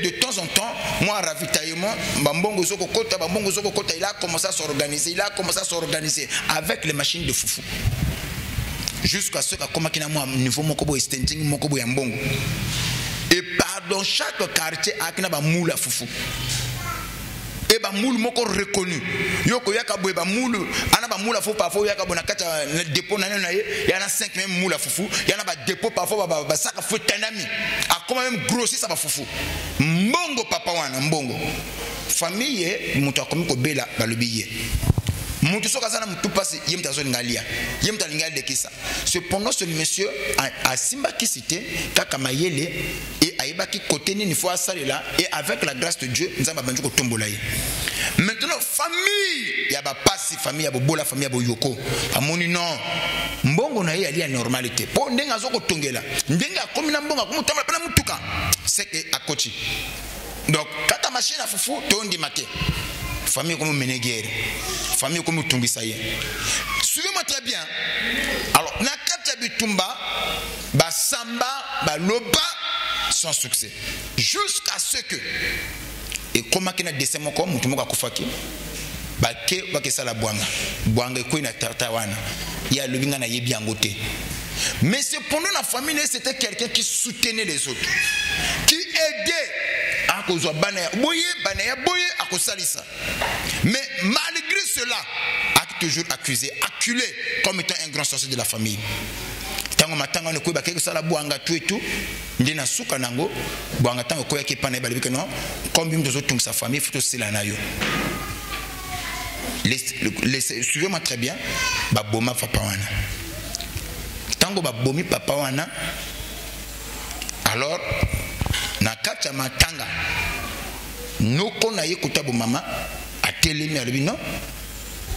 de temps en temps, moi, ravitaillement, il a commencé à s'organiser, avec les machines de foufou. Jusqu'à ce qu'il y ait un niveau de standing, et dans chaque quartier, il y a un moule à foufou. Et ba moule moko reconnu yoko yaka boy ba moule ana ba moule fo parfois yaka bona kata dépôt na ye yana 5 même moule foufou yana ba dépôt parfois ba saka fo tanami a comment même grossi ça ba foufou mbongo papa wana mbongo famille mutu akomi ko bela ba lobiye mutu soka sana mutu passe yemta zo ngalia yemta lingali de kisa cependant ce monsieur a simba qui cité kaka mayele et aïba qui côté ni fois salela et avec la grâce de Dieu nous avons besoin de tombola. Maintenant famille ya ba passi famille ya bobola famille ya boyoko amoni non mbongo na ye ali ya normalité po ndenga zo ko tongela ndenga komi na mbonga ko mutamba pena mutuka c'est que à côté donc kata machine à foufou to ndi maté famille comme Ménéguer, famille comme Tungisaye. Suivez-moi très bien. Alors, na kata bitumba, ba samba, ba loba, sans succès. Jusqu'à ce que, et comme il y a des décès, mutumoka kufaki, bake bakesa la bwanga bwanga ko ina tata wana ya lobinga na yebi angote. Mais cependant la famille c'était quelqu'un qui soutenait les autres, qui aidait à cause banaya boye à cause salisa. Mais malgré cela a toujours accusé, acculé comme étant un grand sorcier de la famille. Tango matanga ne koyeba ke sala bwanga tout et tout ndina suka nango bwanga tango koya ke pana balibike non comme bim dozo tung sa famille faut sila na yo. Suivez-moi très bien, baboma papa wana. Tango babomi papa wana, alors na kacha matanga noko na ye kota bo mama atelemi alobi non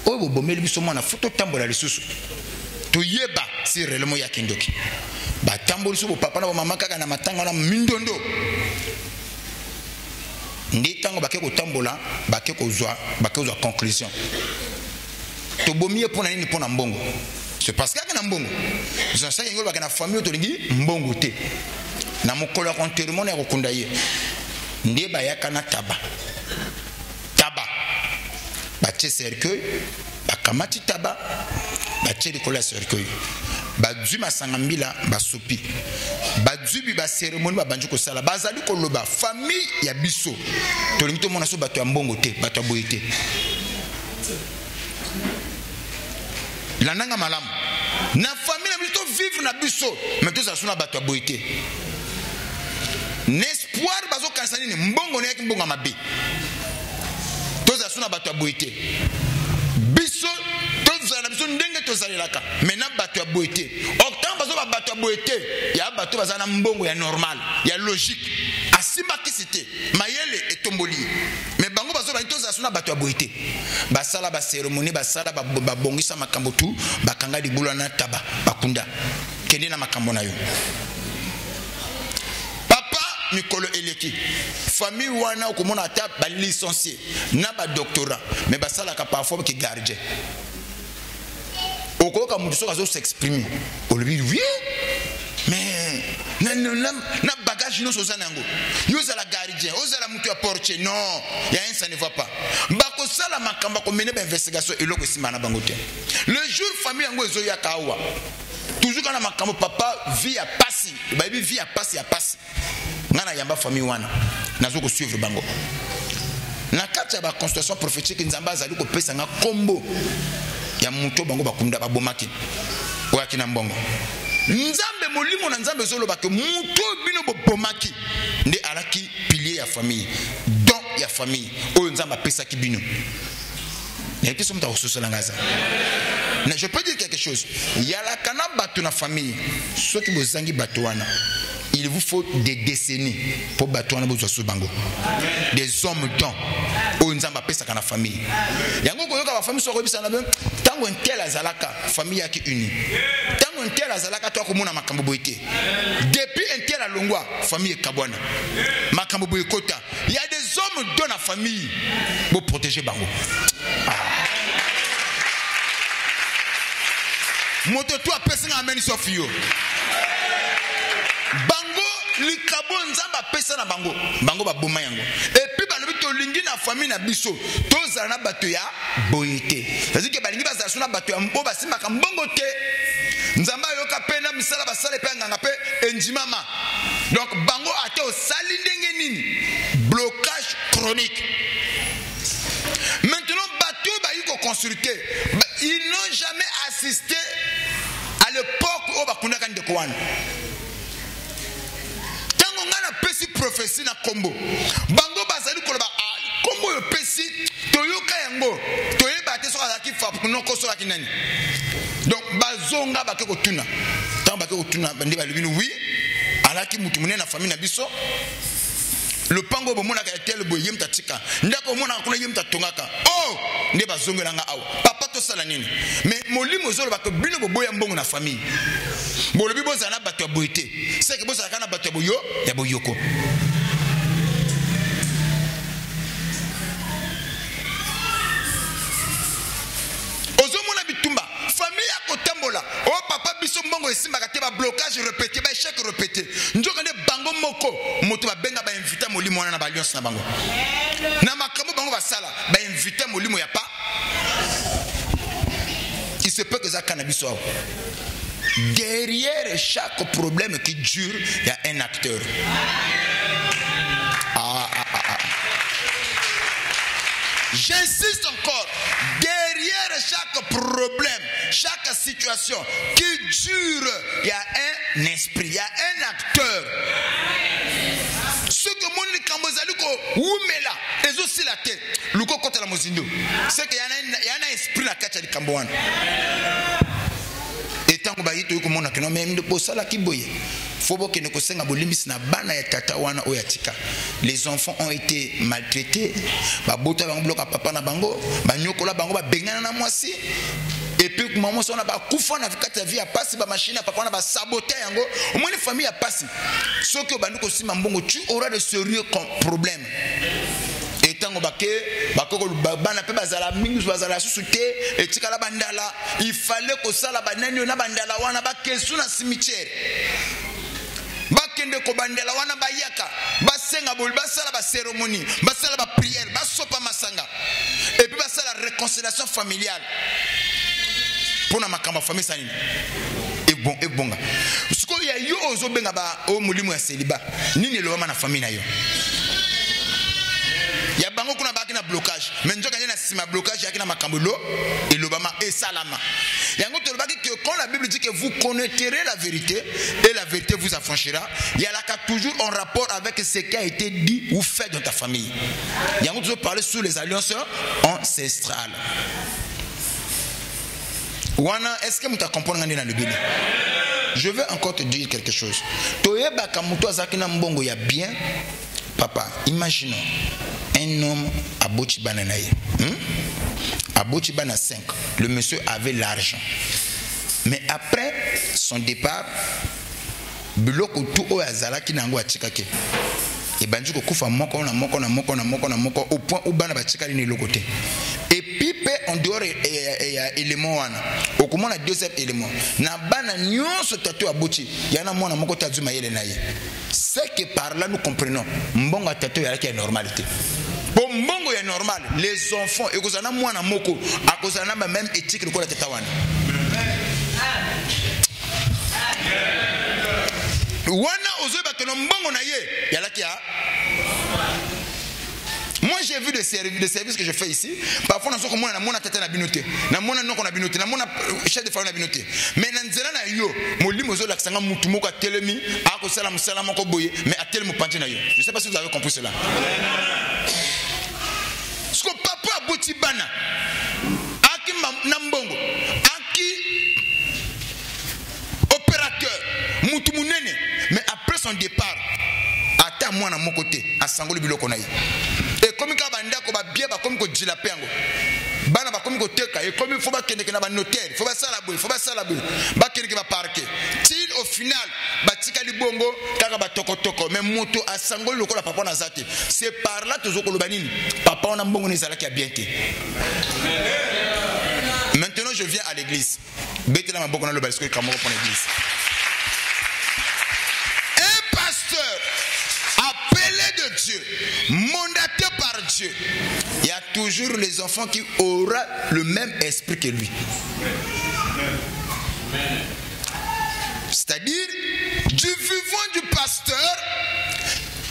o bo bomeli biso mwana foto tambola lisusu to yeba si réellement ya kindoki ba tamboli so bo papa na bo mama kaka na matanga na mindondo ndi tango bake ko tambola bake ko zwa conclusion to bomiye pona nini pona mbongo. C'est parce qu'il y a un mbongo. Ils ont dit que la famille a mbongo te. Na mokolo enterrement na rekondaye. Ndé ba yakana taba. Ba tche cercueil, ba kamati taba, ba tche likola cercueil. Ba dzu masangambila ba sopi. Ba dzu ba cérémonie ba banjo ko sala. Ba zali ko loba famille ya biso. To lingi to mona so bato ya mbongo te, bato ya boyete. La nanga malam na famille na biso vivre na biso mais to sasuna bato boité l'espoir bazo kansani ni mbongo ne mbongo mabe to sasuna bato boité biso to zana biso ndenge to zalelaka mais na bato boité octobre bazo bato boité ya bato bazana mbongo ya normal ya logique asimba kisite mayele etomboli mais bango bazo ba to sasuna bato boité basala ba cérémonie basala ba bongisa makambo tu bakanga di bulana taba bakunda kende na makambo na yo papa Mikolo eleki famille wana okomona ata ba licencié na ba doctorat mais basala ka parfois ki gardien okoka mutu soka zo s'exprimer olobi oui mais na bagage no sozana yango yo za la gardien ozala mutu ya portier non ya un ça ne va pas bako sala makamba ko mener ba investigation eloko simana bango te le jour famille yango ezo ya kawa toujours kana makambo papa vie à passi baby vie à passi ngana yamba famille wana nazo ko suivre bango na kati ya ba constellation prophétique nzamba azali ko pesa nga kombo ya muto bango bakunda babomaki oya na mbongo nzambe molimo na nzambe zolo bake muto bino bomaki nde alaki pilier ya famille don ya famille oyo nzamba pesa ki bino na ete somta ososola ngaza na je peux dire quelque chose yala kana batu na famille soki bozangi batu wana il vous faut des décennies pour battre un bango. Des hommes dont au nzamba pesa kana famille. Yango ko yoka ba famille so ko bisana be tango ntel azalaka famille yaki unie. Tango ntel azalaka to ko mona makambo boité. Depuis ntel alongwa famille kabwana. Makambo boyekota. Il y a des hommes dans la famille pour protéger bango. Moto toi pesa ameni sofio. Likabo nzamba pesa na bango ba boma yango et puis balobi to lingi na famille na biso to zala na bato ya boyete c'est que balingi bazala suna bato ya mbo basimba ka mbongo te nzamba yoka pena misala basale pe nganga pe enjimama donc bango ate o sali ndenge nini blocage chronique. Maintenant bato ba yiko consulter ils n'ont jamais assisté à l'époque où bakunda kan de kwana pesi prophétie na kombo bango bazali koloba kombo yo pesi toyoka yango toyeba te so azaki fa no ko so akinani donc bazonga bake kotuna tant bake kotuna bandi balibino oui alaki mutu munena famille na biso le pango bomona ka tel boye mtatika ndako mona kuna yemta tongaka oh nde bazongela nga awa papa to sala nini mais molimo zolo bake bino boya mbongo na famille bolobi bozana bato ya boyete c'est que bozana kana bato ya boyo ya boyoko ozomona bitumba famille ya kotambola oh papa biso mbongo esimba ka te ba blocage répété ba échec répété njoka nde bango moko moto ba benga ba inviter molimo wana na ba alliance na bango na makambo bango basala ba inviter molimo ya pa Il se peut que ça cannabis soit. Derrière chaque problème qui dure, il y a un acteur. J'insiste encore, derrière chaque problème, chaque situation qui dure, il y a un esprit, il y a un acteur. Ce que mon Kambozaluko oumela, et aussi la tête, Luko Kota la Mozindo, c'est qu'il y a un esprit la kacha di Kamboan. Et tant que vous avez dit que mon akeno même de posala kiboye. Les enfants ont été maltraités. Et puis, maman, on a coupé la vie à passer, la machine à saboter. Au moins, les familles à passer. Ce que tu auras de sérieux problèmes. Et tant que il fallait que ça la banane na bandala wana ba kesu na cimetière. Bakende ko bandela wana bayaka basenga bol basala ba cérémonie basala ba prière basopa masanga et puis basala réconciliation familiale pour na makamba famille sanini et bon parce que ya yo ozo benga ba o mulimu ya célibat nini lo na famille na yo ya bango kuna baki na blocage mais njoka na sima blocage ya kina makambolo et le bama et salama yango to baki que quand la Bible dit que vous connaîtrez la vérité et la vérité vous affranchira, il y a là toujours en rapport avec ce qui a été dit ou fait dans ta famille. Yango toujours parler sur les alliances ancestrales. Wana, est-ce que vous comprenez dans le Bible? Je veux encore te dire quelque chose. Toyeba kamuto azakina mbongo ya bien. Papa, imaginons un homme à Bochibanaï. À Bochibana 5, le monsieur avait l'argent. Mais après son départ, biloko tout o azala ki nango atikake. Et bandu ko kufa moko au point où bana batikali ne lokote. Et pipe en dehors et élément wana. Au comment la deuxième élément. Na bana nyonso tatou aboti. Yana mwana moko tazu mayele na ye. C'est que par là nous comprenons mbonga tatou ya qui est normalité. Pour mbongo est normal, les enfants et kozana mwana moko a kozana même éthique le ko la tatawana. Wana ozoba que mbongo na ye yala ki a. Moi j'ai vu des services que je fais ici. Parfois on a comme na mona tata na binoté. Na mona non qu'on a binoté. Na mona chef de famille na binoté. Mais na nzela na yo, molimo zo la sanga mutu moko telemi, a ko sala musala moko boye, mais a telemi panti na yo. Je sais pas si vous avez compris cela. Ce que papa Boutibana, Aki Nambongo, Aki opérateur, Moutumunene, mais après son départ, à moi à mon côté, à Sangoli Bilokonaï. Et comme il y a bien, comme il y a bana ba comme teka et comme il faut pas qu'il y ait un notaire, il faut pas ça la boue, il faut pas ça la boue. Ba qu'il va parquer. Til au final, ba tika li bongo, kaka ba toko toko, mais moto à Sangoli lokola papa na zate. C'est par là que zoko lobanini. Papa on a bongo nezala qui a bien été. Maintenant je viens à l'église. Bête na maboko na lo balisco kamoko pour l'église. Un pasteur appelé de Dieu, mandaté par Dieu, il y a toujours les enfants qui auront le même esprit que lui. C'est-à-dire, du vivant du pasteur,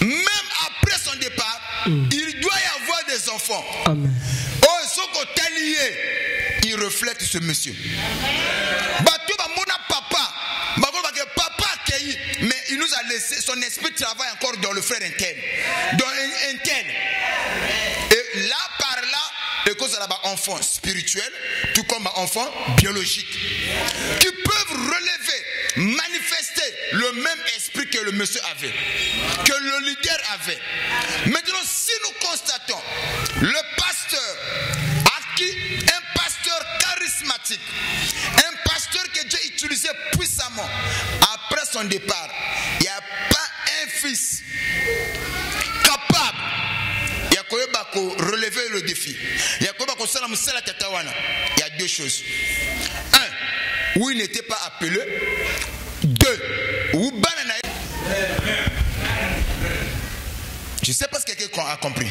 même après son départ, il doit y avoir des enfants. Amen. Oh, ce côté lié, il reflète ce monsieur. Mais il nous a laissé, son esprit travaille encore dans le frère interne. Dans interne. Et là, par là, et cause là-bas, enfants spirituels, tout comme enfants biologiques, qui peuvent relever, manifester le même esprit que le monsieur avait, que le leader avait. Maintenant, si nous constatons le pasteur a qui un pasteur charismatique, un pasteur que Dieu utilisait puissamment, après son départ, il n'y a pas un fils capable de relever le défi. Il y a deux choses. Un, où il n'était pas appelé. Deux, où Je ne sais pas si quelqu'un a compris.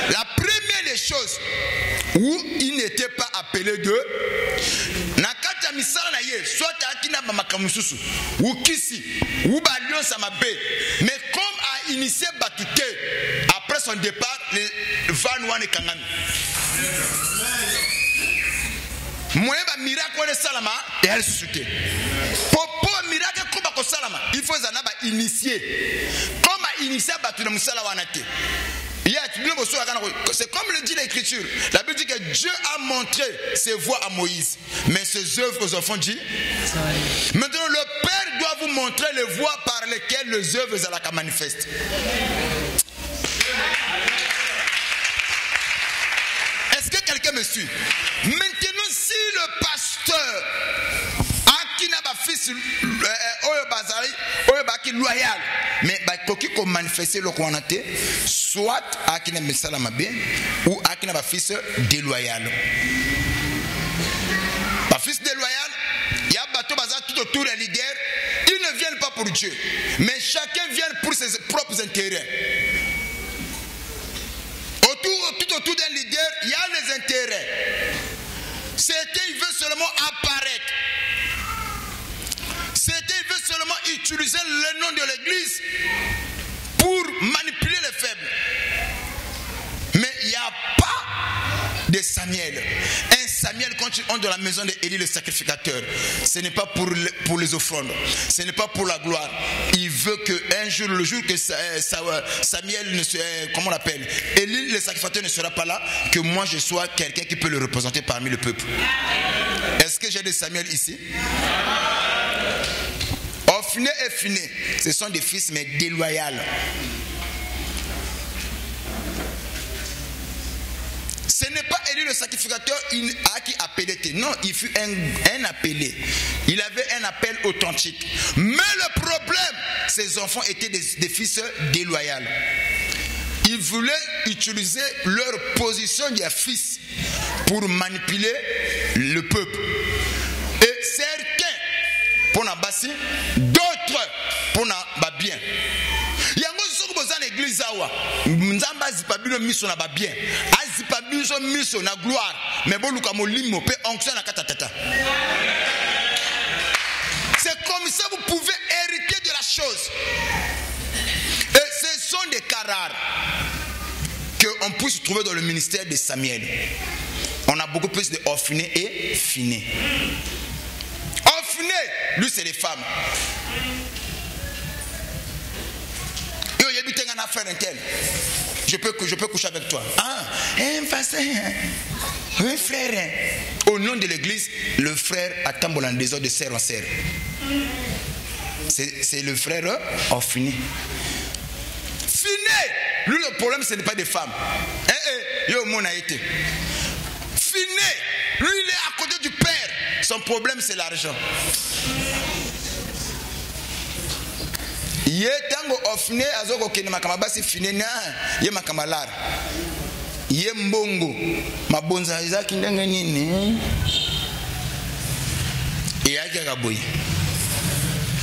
La première des choses où il n'était pas appelé de Nakata misala na ye, soit akina makamususu, ou kisi, ou balion samabe. Mais comme a initié Batouté, après son départ, les Vanouane Kangami. Moi, un miracle de Salama et elle suscité. Pour un miracle comme Salama, il faut initier. Comme a initié Batouté Moussala Wanate. C'est comme le dit l'Écriture. La Bible dit que Dieu a montré ses voies à Moïse, mais ses œuvres aux enfants dit. Maintenant, le Père doit vous montrer les voies par lesquelles les œuvres Zalaka manifestent. Est-ce que quelqu'un me suit? Maintenant, si le pasteur qui n'a pas fils loyal, mais qui peut manifester le quantité, soit à qui n'a pas salamabé ou à qui n'a pas fils déloyal. Pas fils déloyal, il y a bateau bazar tout autour des leaders. Ils ne viennent pas pour Dieu, mais chacun vient pour ses propres intérêts. Tout autour d'un leader, il y a les intérêts. C'était, il veut seulement apparaître. C'était, il veut seulement utiliser le nom de l'église pour manipuler les faibles. Mais il n'y a pas de Samuel. Un Samuel, quand il entre dans la maison d'Élie le sacrificateur, ce n'est pas pour les offrandes, ce n'est pas pour la gloire. Il veut qu'un jour, le jour que Samuel ne soit, comment on l'appelle, Élie le sacrificateur ne sera pas là, que moi je sois quelqu'un qui peut le représenter parmi le peuple. Est-ce que j'ai des Samuel ici? Ophné et Phiné, ce sont des fils mais déloyaux. Ce n'est pas Élie le sacrificateur qui appelait. Non, il fut un appelé. Il avait un appel authentique. Mais le problème, ses enfants étaient des fils déloyaux. Ils voulaient utiliser leur position de fils pour manipuler le peuple. Et certains pour na basi, d'autres pour na bien. Yango soko boza na église awa, nzamba zipabino miso na ba bien. Azipabino miso na gloire, mais boluka molimo pe onction na katatata. C'est comme ça que vous pouvez hériter de la chose. Et ce sont des cas rares qu'on puisse trouver dans le ministère de Samuel. On a beaucoup plus de Ophné et Phiné. Ophné, lui c'est les femmes. Je peux coucher avec toi. Ah, un frère. Au nom de l'église, le frère attend en désordre de serre en serre. C'est le frère Ophné. Phiné, lui le problème ce n'est pas des femmes. Phiné, lui il est à côté du père. Son problème c'est l'argent. Ye tango Ophné azoko kene makamabasi Phiné na ye makamalar. Ye mbongo mabonza izaki ndenge nini? Et yaki akaboye.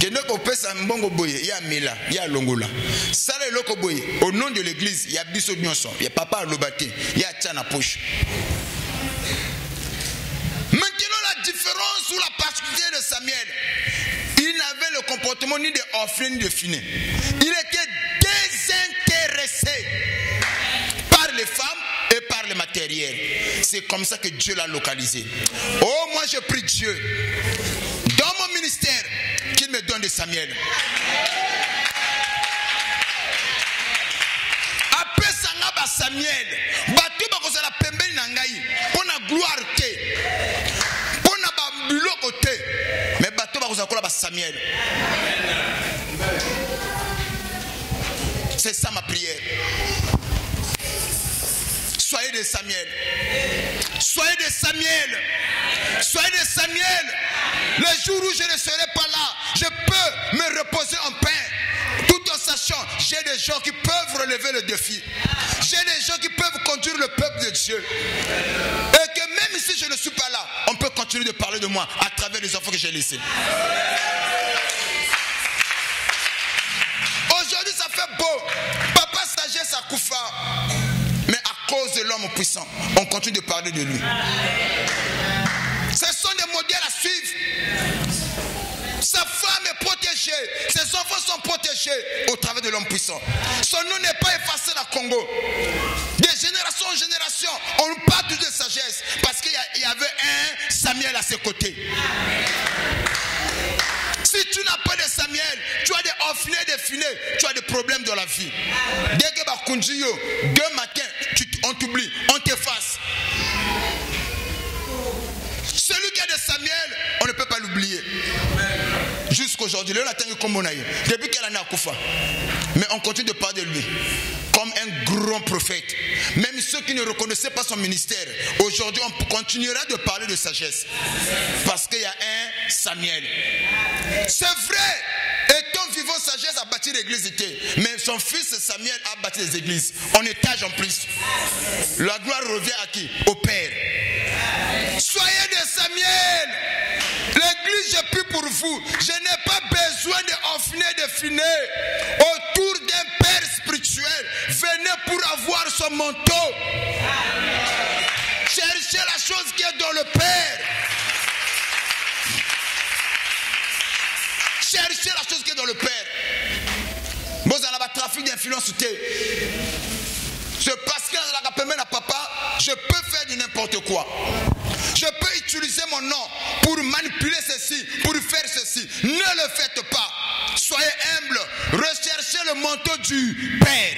Kende ko pesa mbongo boye ya mila ya longola. Sala eloko boye au nom de l'église ya biso nyonso ya papa alobate ya tchana poche. Maintenant la différence ou la particularité de Samuel, il n'avait le comportement ni de Ophné ni de Phiné. Il était désintéressé par les femmes et par le matériel. C'est comme ça que Dieu l'a localisé. Oh, moi je prie Dieu dans mon ministère qu'il me donne des Samuel. Après ça, Samuel, batu bakoza la pembeni na ngai, pour la gloire te, pour na biloko te, mais batu bakoza kola ba Samuel. C'est ça ma prière. Soyez des Samuel. Soyez des Samuel. Soyez des Samuel. Le jour où je ne serai pas là, je peux me reposer en paix. Tout en sachant, j'ai des gens qui peuvent relever le défi. J'ai des gens qui peuvent conduire le peuple de Dieu. Et que même si je ne suis pas là, on peut continuer de parler de moi à travers les enfants que j'ai laissés. Aujourd'hui, ça fait beau. Papa sagesse a Akoufa, mais à cause de l'homme puissant, on continue de parler de lui. Ce sont des modèles à suivre. Sa femme est protégée, ses enfants sont protégés au travers de l'homme puissant. Son nom n'est pas effacé dans le Congo. De génération en génération, on parle de sagesse parce qu'il y avait un Samuel à ses côtés. Si tu n'as pas de Samuel, tu as des orphelins, des filets, tu as des problèmes dans la vie. Dès que deux matins, on t'oublie, on t'efface. Celui qui a de Samuel, on ne peut pas l'oublier. Jusqu'aujourd'hui, depuis qu'elle en a Akoufa. Mais on continue de parler de lui comme un grand prophète. Même ceux qui ne reconnaissaient pas son ministère, aujourd'hui on continuera de parler de sagesse. Parce qu'il y a un Samuel. C'est vrai, étant vivant, sagesse a bâti l'église. Mais son fils Samuel a bâti les églises. En étage en plus. La gloire revient à qui? Au Père. Soyez des Samuel. L'église, je prie pour vous. Je n'ai pas besoin d'orphelins, de finés. Autour d'un père spirituel, venez pour avoir son manteau. Cherchez la chose qui est dans le Père. Cherchez la chose qui est dans le Père. Vous avez un trafic d'influence. C'est parce que la permet à papa, je peux faire du n'importe quoi. Je peux utiliser mon nom pour manipuler ceci, pour faire ceci. Ne le faites pas. Soyez humble. Recherchez le manteau du Père.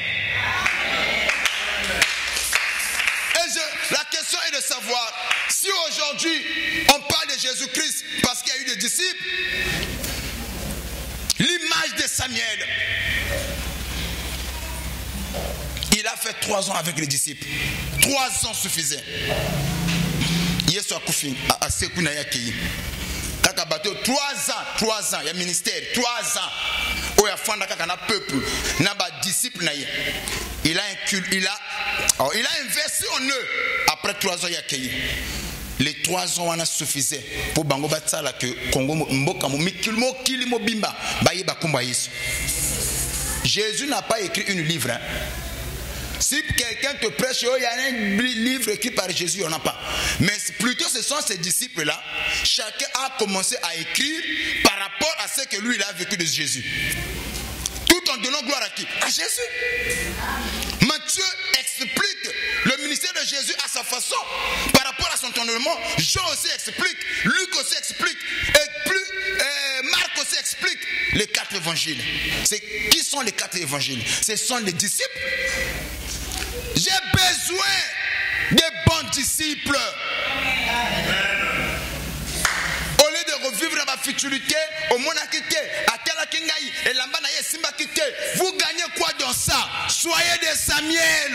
Et la question est de savoir si aujourd'hui on parle de Jésus-Christ parce qu'il y a eu des disciples. L'image de Samuel. Il a fait 3 ans avec les disciples. 3 ans suffisait. Yesu akufi a sekuna yake. Kaka bateau 3 ans, il y a ministère 3 ans. Où il y a fanda kaka na peuple, na ba disciple na ye. Il a investi en eux. Après 3 ans il y a accueilli. Les 3 ans on a suffisait pour bango batsala que Congo mboka mo mikilmo kilimo bimba ba yeba kumba Yesu. Jésus n'a pas écrit une livre. Hein. Si quelqu'un te prêche, il y a un livre écrit par Jésus, il n'y en a pas. Mais plutôt ce sont ces disciples-là. Chacun a commencé à écrire par rapport à ce que lui il a vécu de Jésus. Tout en donnant gloire à qui? À Jésus. Matthieu explique le ministère de Jésus à sa façon par rapport à son tournement. Jean aussi explique, Luc aussi explique, et Marc aussi explique les 4 évangiles. Qui sont les 4 évangiles? Ce sont les disciples. J'ai besoin de bons disciples. Au lieu de revivre ma futurité, au monde a quitté, à Tela Kingaï, et l'ambana Simba quitté, vous gagnez quoi dans ça? Soyez des Samuel.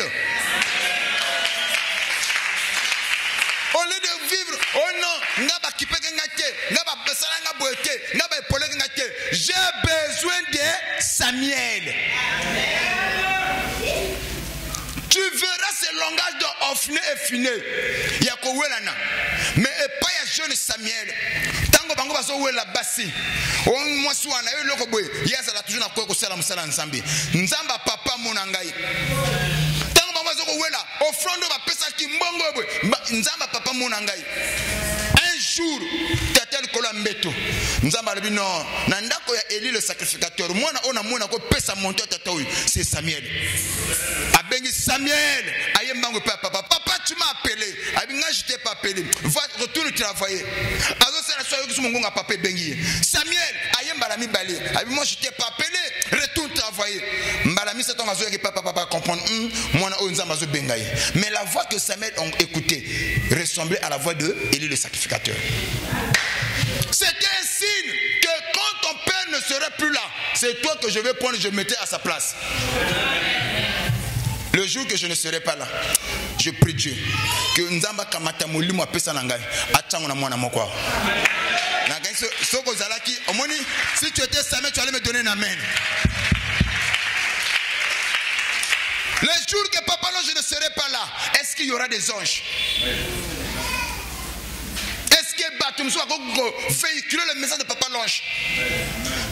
Au lieu de vivre, oh non, n'aba kipe ngate, n'aba besala ngaboete, n'aba epole ngate. J'ai besoin de Samuel. Tu verras ce langage de Ophné et Finé. Il y a Kowelana. Mais pas il y a jeune Samuel. Tango bango baso wela basi. On moi suana yo loko boy. Yasa la toujours na ko sala musala nzambi. Nzamba papa monangai. Tango bango baso wela offrande ba pesa ki mbongo boy. Nzamba papa monangai. Un jour tatel kola mbeto. Nzamba lebi non. Na ndako ya Élie le sacrificateur. Mwana ona mona ko pesa monto tatawi. C'est Samuel. Abengi Samuel, ayembango papa, papa tu m'as appelé, abinga je t'ai pas appelé, va retourne travailler. Azo c'est la soirée que son mongonga papa bengi. Samuel, ayembalami balé, moi je t'ai pas appelé, retourne travailler. Mbalami c'est ton azo que papa comprendre, moi na onza mazo bengaye. Mais la voix que Samuel ont écouté ressemblait à la voix de Élie le sacrificateur. C'était un signe que quand ton père ne serait plus là, c'est toi que je vais prendre, je mettais à sa place. Le jour que je ne serai pas là, je prie Dieu que Nzamba kamata molimo apesa nangai atango na mwana moko. Si tu étais Samuel, tu allais me donner un amen. Le jour que papa non, je ne serai pas là, est-ce qu'il y aura des anges? Est-ce que Batumso va véhiculer le message de papa l'ange?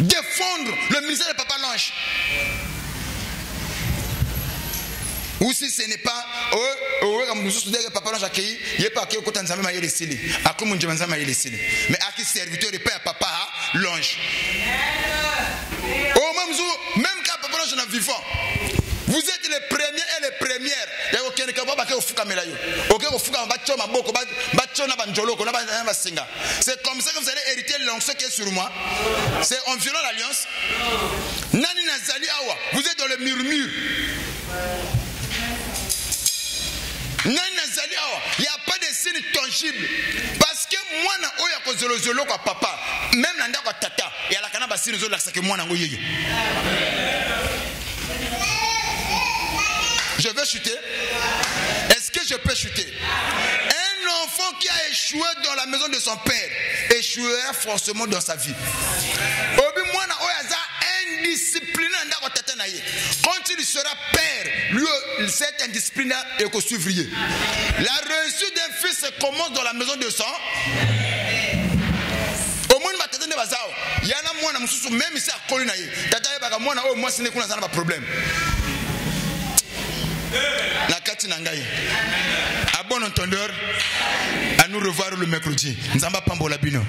Défendre le message de papa l'ange? Ou si ce n'est pas, papa n'a jamais il n'y a pas que quand on s'amène à y laisser. À quoi mon Dieu m'a jamais laissé. Mais à qui serviteur de père papa longe. Oh même quand papa n'a jamais vivant. Vous êtes les premiers et les premières. Il y a aucun capable de faire comme c'est comme ça que vous allez hériter l'onction qui est sur moi. C'est en violant l'alliance. Nani Nazali Awa. Vous êtes dans le murmure. Il n'y a pas de signe tangible. Parce que moi, je suis papa. Même dans tata. Et à la canne, je suis moi. Je veux chuter. Est-ce que je peux chuter? Un enfant qui a échoué dans la maison de son père échouera forcément dans sa vie. Indiscipliné quand il sera père, lui, cette indiscipline est qu'au suivrier. La réussite d'un fils commence dans la maison de son. Au moins, il y en a moins, même si à Colinaï, moi, ce n'est pas problème. À bon entendeur, à nous revoir le mercredi. Nzamba Pambola Bino.